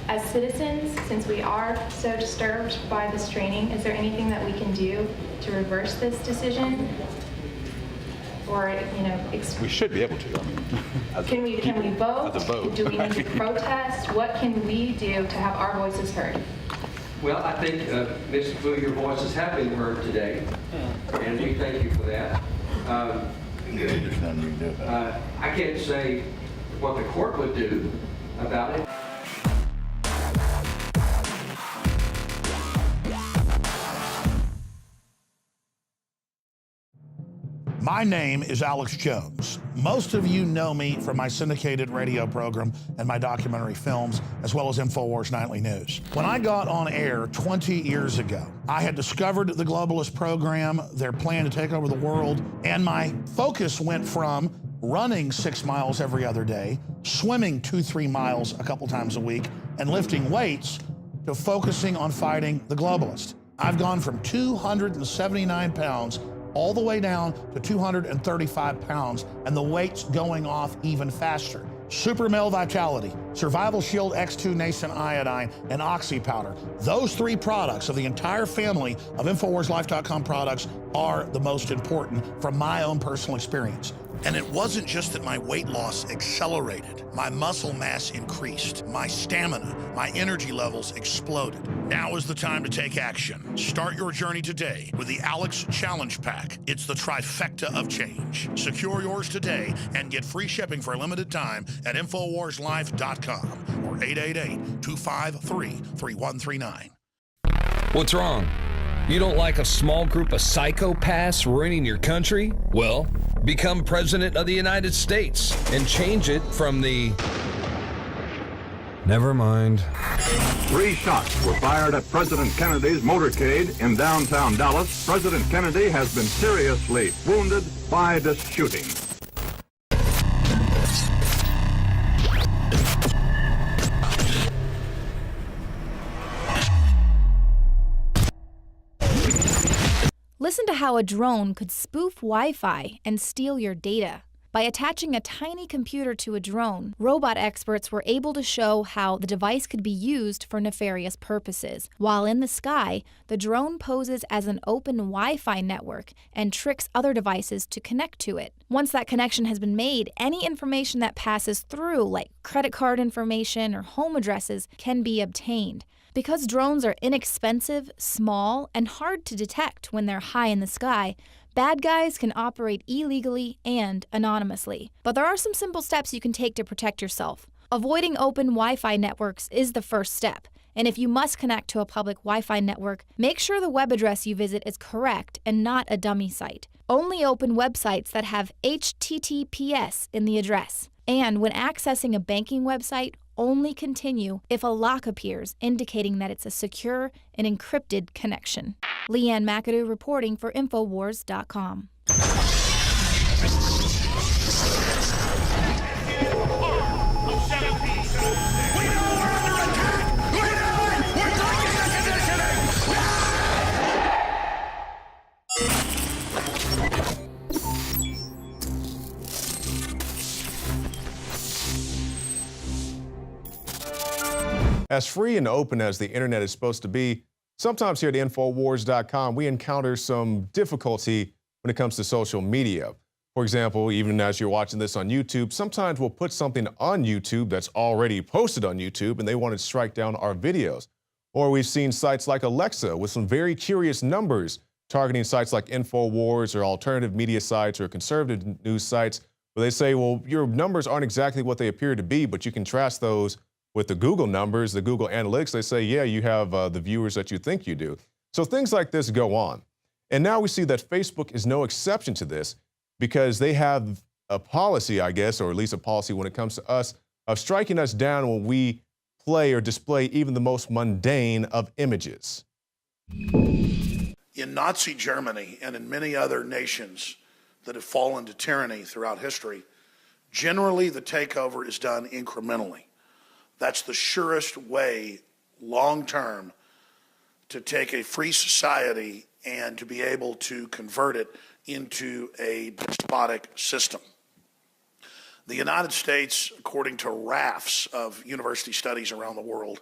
As citizens, since we are so disturbed by this training, is there anything that we can do to reverse this decision? Or, we should be able to. Can we vote? Do we need to protest? What can we do to have our voices heard? Well, I think, Mr. Blue, your voices have been heard today, and we thank you for that. I can't say what the court would do about it. My name is Alex Jones. Most of you know me from my syndicated radio program and my documentary films, as well as Infowars Nightly News. When I got on air 20 years ago, I had discovered the globalist program, their plan to take over the world, and my focus went from running 6 miles every other day, swimming 2-3 miles a couple times a week, and lifting weights, to focusing on fighting the globalist. I've gone from 279 pounds all the way down to 235 pounds, and the weight's going off even faster. Super Male Vitality, Survival Shield X2 Nascent Iodine, and Oxy Powder. Those 3 products of the entire family of InfoWarsLife.com products are the most important from my own personal experience. And it wasn't just that my weight loss accelerated. My muscle mass increased. My stamina, my energy levels exploded. Now is the time to take action. Start your journey today with the Alex Challenge Pack. It's the trifecta of change. Secure yours today and get free shipping for a limited time at InfoWarsLife.com or 888-253-3139. What's wrong? You don't like a small group of psychopaths ruining your country? Well, become President of the United States and change it from the... Never mind. 3 shots were fired at President Kennedy's motorcade in downtown Dallas. President Kennedy has been seriously wounded by this shooting. Listen to how a drone could spoof Wi-Fi and steal your data. By attaching a tiny computer to a drone, robot experts were able to show how the device could be used for nefarious purposes. While in the sky, the drone poses as an open Wi-Fi network and tricks other devices to connect to it. Once that connection has been made, any information that passes through, like credit card information or home addresses, can be obtained. Because drones are inexpensive, small, and hard to detect when they're high in the sky, bad guys can operate illegally and anonymously. But there are some simple steps you can take to protect yourself. Avoiding open Wi-Fi networks is the first step. And if you must connect to a public Wi-Fi network, make sure the web address you visit is correct and not a dummy site. Only open websites that have HTTPS in the address. And when accessing a banking website, only continue if a lock appears indicating that it's a secure and encrypted connection. Leanne McAdoo reporting for Infowars.com. As free and open as the internet is supposed to be, sometimes here at Infowars.com, we encounter some difficulty when it comes to social media. For example, even as you're watching this on YouTube, sometimes we'll put something on YouTube that's already posted on YouTube and they want to strike down our videos. Or we've seen sites like Alexa with some very curious numbers targeting sites like Infowars or alternative media sites or conservative news sites where they say, well, your numbers aren't exactly what they appear to be, but you contrast those with the Google numbers, the Google Analytics. They say, yeah, you have the viewers that you think you do. So things like this go on. And now we see that Facebook is no exception to this because they have a policy, I guess, or at least a policy when it comes to us, of striking us down when we play or display even the most mundane of images. In Nazi Germany and in many other nations that have fallen to tyranny throughout history, generally the takeover is done incrementally. That's the surest way, long-term, to take a free society and to be able to convert it into a despotic system. The United States, according to rafts of university studies around the world,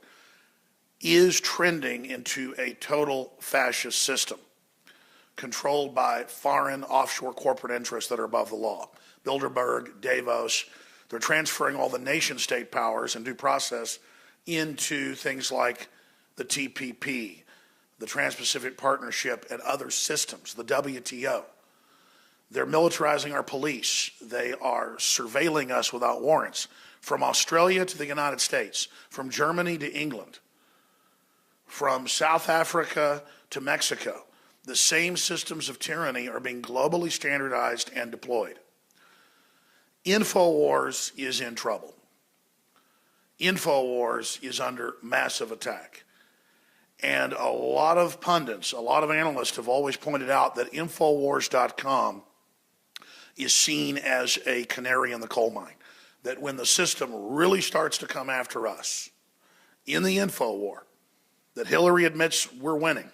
is trending into a total fascist system controlled by foreign offshore corporate interests that are above the law. Bilderberg, Davos, they're transferring all the nation-state powers and due process into things like the TPP, the Trans-Pacific Partnership, and other systems, the WTO. They're militarizing our police. They are surveilling us without warrants, from Australia to the United States, from Germany to England, from South Africa to Mexico. The same systems of tyranny are being globally standardized and deployed. Infowars is in trouble. Infowars is under massive attack. And a lot of pundits, a lot of analysts have always pointed out that Infowars.com is seen as a canary in the coal mine. That when the system really starts to come after us in the info war, that Hillary admits we're winning,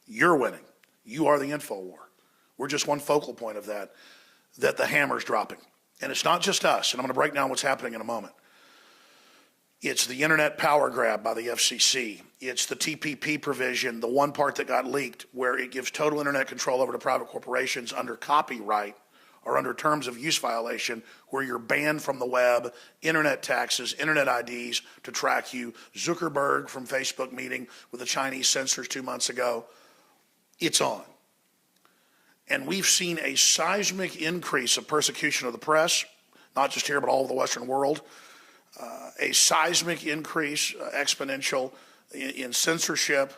you're winning, you are the info war. We're just one focal point of that the hammer's dropping. And it's not just us, and I'm going to break down what's happening in a moment. It's the internet power grab by the FCC. It's the TPP provision, the one part that got leaked, where it gives total internet control over to private corporations under copyright or under terms of use violation, where you're banned from the web, internet taxes, internet IDs to track you. Zuckerberg from Facebook meeting with the Chinese censors 2 months ago. It's on. And we've seen a seismic increase of persecution of the press, not just here, but all over the Western world. A seismic increase, exponential, in censorship.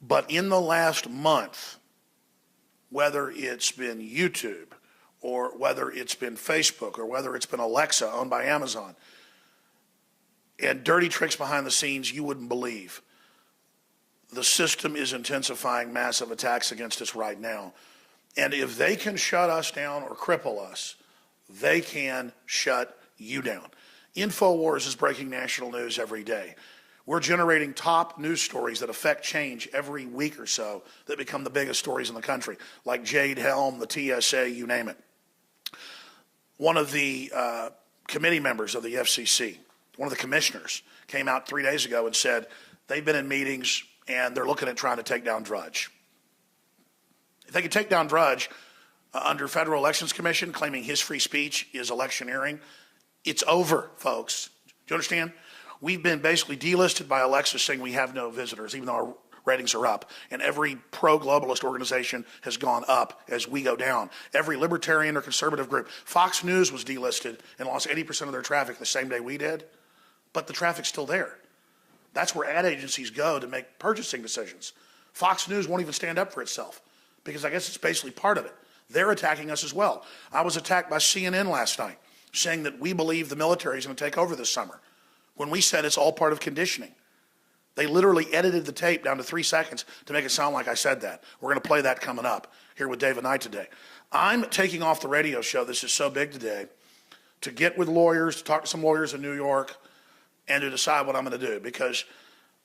But in the last month, whether it's been YouTube, or whether it's been Facebook, or whether it's been Alexa, owned by Amazon, and dirty tricks behind the scenes you wouldn't believe, the system is intensifying massive attacks against us right now. And if they can shut us down or cripple us, they can shut you down. Infowars is breaking national news every day. We're generating top news stories that affect change every week or so that become the biggest stories in the country, like Jade Helm, the TSA, you name it. one of the committee members of the FCC, one of the commissioners, came out 3 days ago and said they've been in meetings and they're looking at trying to take down Drudge. If they could take down Drudge under Federal Elections Commission, claiming his free speech is electioneering, it's over, folks. Do you understand? We've been basically delisted by Alexa saying we have no visitors, even though our ratings are up. And every pro-globalist organization has gone up as we go down. Every libertarian or conservative group. Fox News was delisted and lost 80% of their traffic the same day we did. But the traffic's still there. That's where ad agencies go to make purchasing decisions. Fox News won't even stand up for itself because I guess it's basically part of it. They're attacking us as well. I was attacked by CNN last night saying that we believe the military is going to take over this summer when we said it's all part of conditioning. They literally edited the tape down to 3 seconds to make it sound like I said that. We're going to play that coming up here with David Knight today. I'm taking off the radio show, This Is So Big Today, to get with lawyers, to talk to some lawyers in New York, and to decide what I'm going to do, because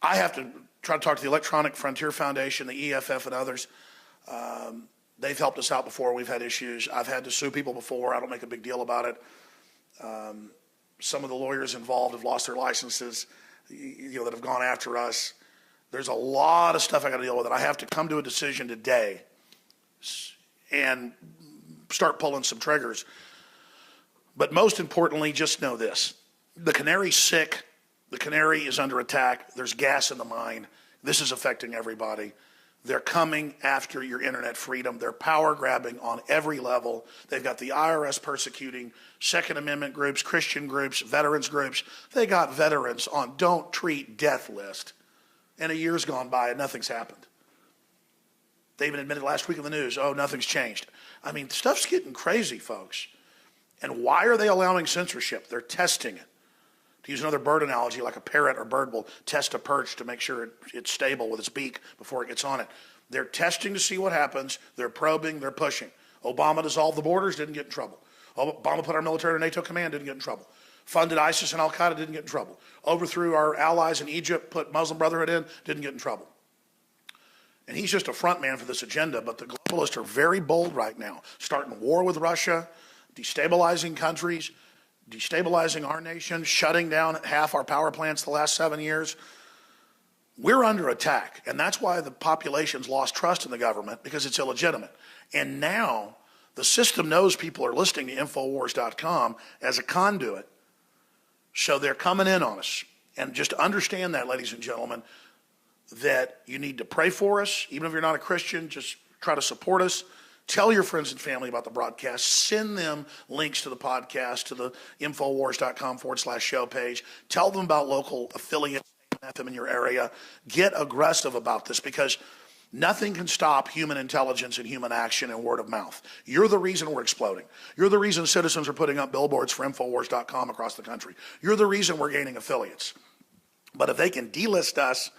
I have to try to talk to the Electronic Frontier Foundation, the EFF, and others. They've helped us out before. We've had issues. I've had to sue people before. I don't make a big deal about it. Some of the lawyers involved have lost their licenses, that have gone after us. There's a lot of stuff I got to deal with, and I have to come to a decision today and start pulling some triggers. But most importantly, just know this. The canary's sick. The canary is under attack. There's gas in the mine. This is affecting everybody. They're coming after your internet freedom. They're power grabbing on every level. They've got the IRS persecuting Second Amendment groups, Christian groups, veterans groups. They got veterans on don't treat death list. And a year's gone by and nothing's happened. They even admitted last week in the news, nothing's changed. I mean, stuff's getting crazy, folks. And why are they allowing censorship? They're testing it. To use another bird analogy, like a parrot or bird will test a perch to make sure it's stable with its beak before it gets on it. They're testing to see what happens. They're probing. They're pushing. Obama dissolved the borders, didn't get in trouble. Obama put our military in NATO command, didn't get in trouble. Funded ISIS and Al-Qaeda, didn't get in trouble. Overthrew our allies in Egypt, put Muslim Brotherhood in, didn't get in trouble. And he's just a front man for this agenda, but the globalists are very bold right now, starting war with Russia, destabilizing countries, destabilizing our nation, shutting down half our power plants the last 7 years. We're under attack, and that's why the population's lost trust in the government, because it's illegitimate. And now the system knows people are listening to Infowars.com as a conduit, so they're coming in on us. And just understand that, ladies and gentlemen, that you need to pray for us. Even if you're not a Christian, just try to support us. Tell your friends and family about the broadcast. Send them links to the podcast, to the Infowars.com/show page. Tell them about local affiliates them in your area. Get aggressive about this, because nothing can stop human intelligence and human action and word of mouth. You're the reason we're exploding. You're the reason citizens are putting up billboards for Infowars.com across the country. You're the reason we're gaining affiliates. But if they can delist us,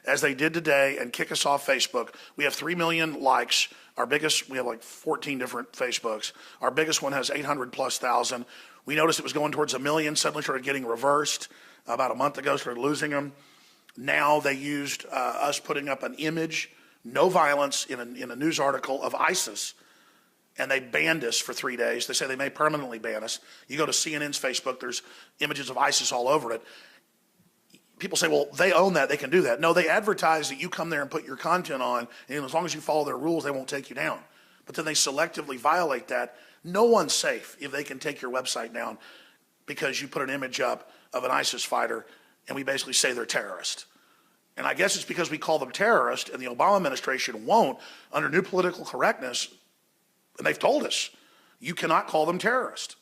as they did today, and kick us off Facebook, we have 3 million likes. Our biggest, we have like 14 different Facebooks. Our biggest one has 800,000+. We noticed it was going towards 1 million, suddenly started getting reversed about a month ago, started losing them. Now they used us putting up an image, no violence, in a news article of ISIS, and they banned us for 3 days. They say they may permanently ban us. You go to CNN's Facebook, there's images of ISIS all over it. People say, well, they own that, they can do that. No, they advertise that you come there and put your content on, and as long as you follow their rules, they won't take you down. But then they selectively violate that. No one's safe if they can take your website down because you put an image up of an ISIS fighter, and we basically say they're terrorists. And I guess it's because we call them terrorists, and the Obama administration won't, under new political correctness, and they've told us, you cannot call them terrorists.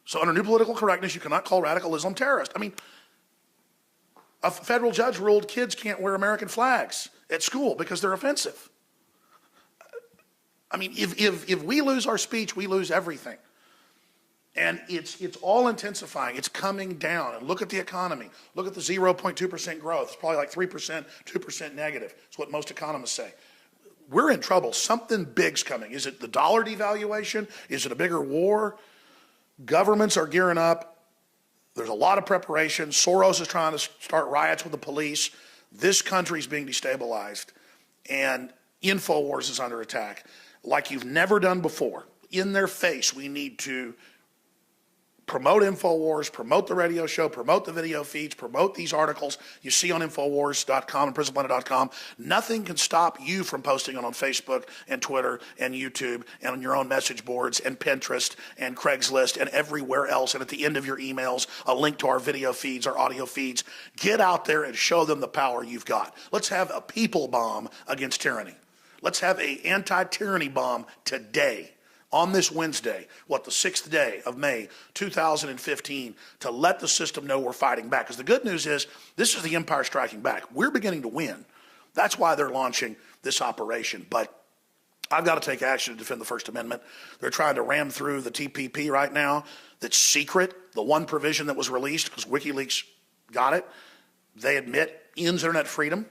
So under new political correctness, you cannot call radical Islam terrorist. I mean, a federal judge ruled kids can't wear American flags at school because they're offensive. I mean, if we lose our speech, we lose everything. And it's all intensifying. It's coming down. And look at the economy. Look at the 0.2% growth. It's probably like 3%, 2% negative. It's what most economists say. We're in trouble. Something big's coming. Is it the dollar devaluation? Is it a bigger war? Governments are gearing up. There's a lot of preparation. Soros is trying to start riots with the police. This country's being destabilized, and Infowars is under attack like you've never done before. In their face, we need to Promote Infowars, promote the radio show, promote the video feeds, promote these articles you see on Infowars.com and PrisonPlanet.com. Nothing can stop you from posting it on Facebook and Twitter and YouTube and on your own message boards and Pinterest and Craigslist and everywhere else. And at the end of your emails, a link to our video feeds, our audio feeds. Get out there and show them the power you've got. Let's have a people bomb against tyranny. Let's have an anti-tyranny bomb today. On this Wednesday, the 6th day of May 2015, to let the system know we're fighting back. Because the good news is, this is the empire striking back. We're beginning to win. That's why they're launching this operation. But I've got to take action to defend the First Amendment. They're trying to ram through the TPP right now that's secret, the one provision that was released because WikiLeaks got it. They admit ends internet freedom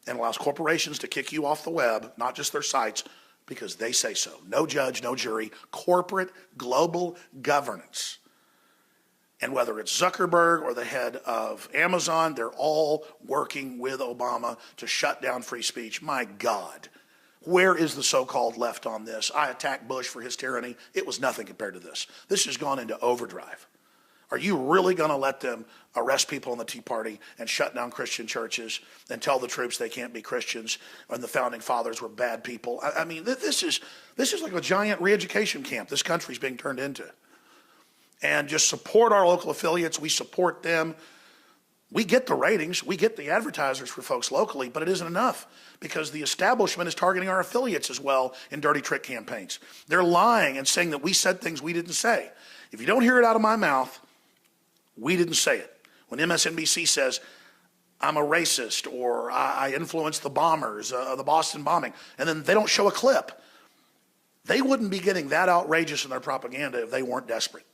and allows corporations to kick you off the web, not just their sites, because they say so. No judge, no jury, corporate global governance. And whether it's Zuckerberg or the head of Amazon, they're all working with Obama to shut down free speech. My God, where is the so-called left on this? I attacked Bush for his tyranny. It was nothing compared to this. This has gone into overdrive. Are you really going to let them arrest people in the Tea Party and shut down Christian churches and tell the troops they can't be Christians and the founding fathers were bad people? I mean, this is like a giant re-education camp this country's being turned into. And just support our local affiliates. We support them. We get the ratings. We get the advertisers for folks locally, but it isn't enough because the establishment is targeting our affiliates as well in dirty trick campaigns. They're lying and saying that we said things we didn't say. If you don't hear it out of my mouth, we didn't say it. When MSNBC says, I'm a racist, or I influenced the bombers, the Boston bombing, and then they don't show a clip, they wouldn't be getting that outrageous in their propaganda if they weren't desperate.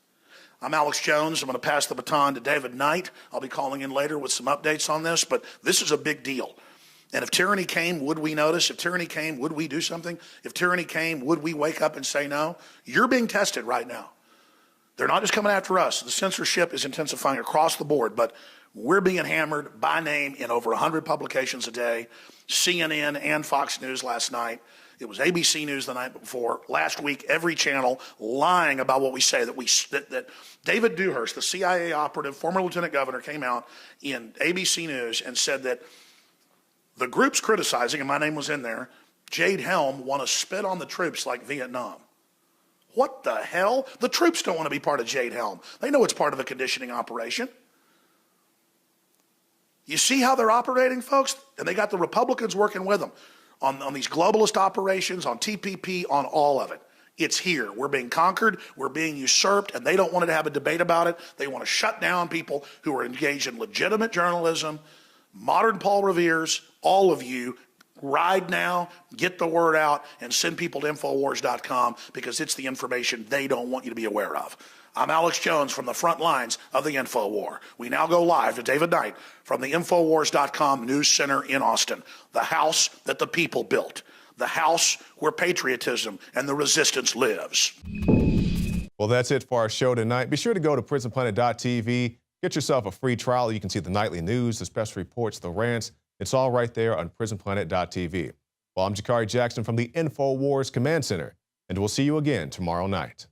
I'm Alex Jones. I'm going to pass the baton to David Knight. I'll be calling in later with some updates on this, but this is a big deal. And if tyranny came, would we notice? If tyranny came, would we do something? If tyranny came, would we wake up and say no? You're being tested right now. They're not just coming after us. The censorship is intensifying across the board, but we're being hammered by name in over 100 publications a day, CNN and Fox News last night. It was ABC News the night before. Last week, every channel lying about what we say, that David Dewhurst, the CIA operative, former lieutenant governor, came out in ABC News and said that the groups criticizing, and my name was in there, Jade Helm, want to spit on the troops like Vietnam. What the hell? The troops don't want to be part of Jade Helm. They know it's part of a conditioning operation. You see how they're operating, folks? And they got the Republicans working with them on these globalist operations, on TPP, on all of it. It's here. We're being conquered. We're being usurped, and they don't want to have a debate about it. They want to shut down people who are engaged in legitimate journalism, modern Paul Revere's, all of you. Ride now, get the word out, and send people to Infowars.com because it's the information they don't want you to be aware of. I'm Alex Jones from the front lines of the Infowar. We now go live to David Knight from the Infowars.com News Center in Austin, the house that the people built, the house where patriotism and the resistance lives. Well, that's it for our show tonight. Be sure to go to PrisonPlanet.tv, get yourself a free trial. You can see the nightly news, the special reports, the rants. It's all right there on PrisonPlanet.tv. Well, I'm Jakari Jackson from the Infowars Command Center, and we'll see you again tomorrow night.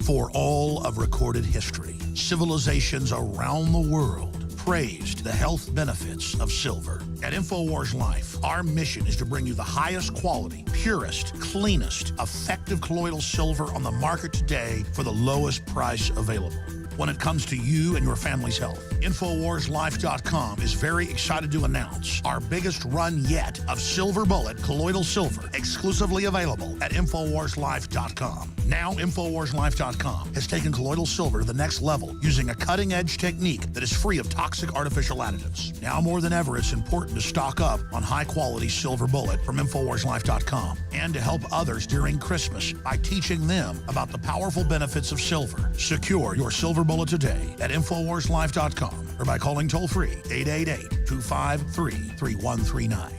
For all of recorded history, civilizations around the world praised the health benefits of silver. At Infowars Life, our mission is to bring you the highest quality, purest, cleanest, effective colloidal silver on the market today for the lowest price available. When it comes to you and your family's health, InfoWarsLife.com is very excited to announce our biggest run yet of Silver Bullet colloidal silver, exclusively available at InfoWarsLife.com. Now, InfoWarsLife.com has taken colloidal silver to the next level using a cutting-edge technique that is free of toxic artificial additives. Now more than ever, it's important to stock up on high-quality Silver Bullet from InfoWarsLife.com and to help others during Christmas by teaching them about the powerful benefits of silver. Secure your Silver Bullet today at InfoWarsLife.com or by calling toll-free 888-253-3139.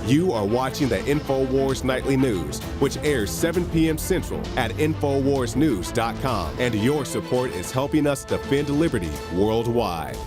You are watching the Infowars Nightly News, which airs 7 p.m. Central at InfoWarsNews.com. And your support is helping us defend liberty worldwide.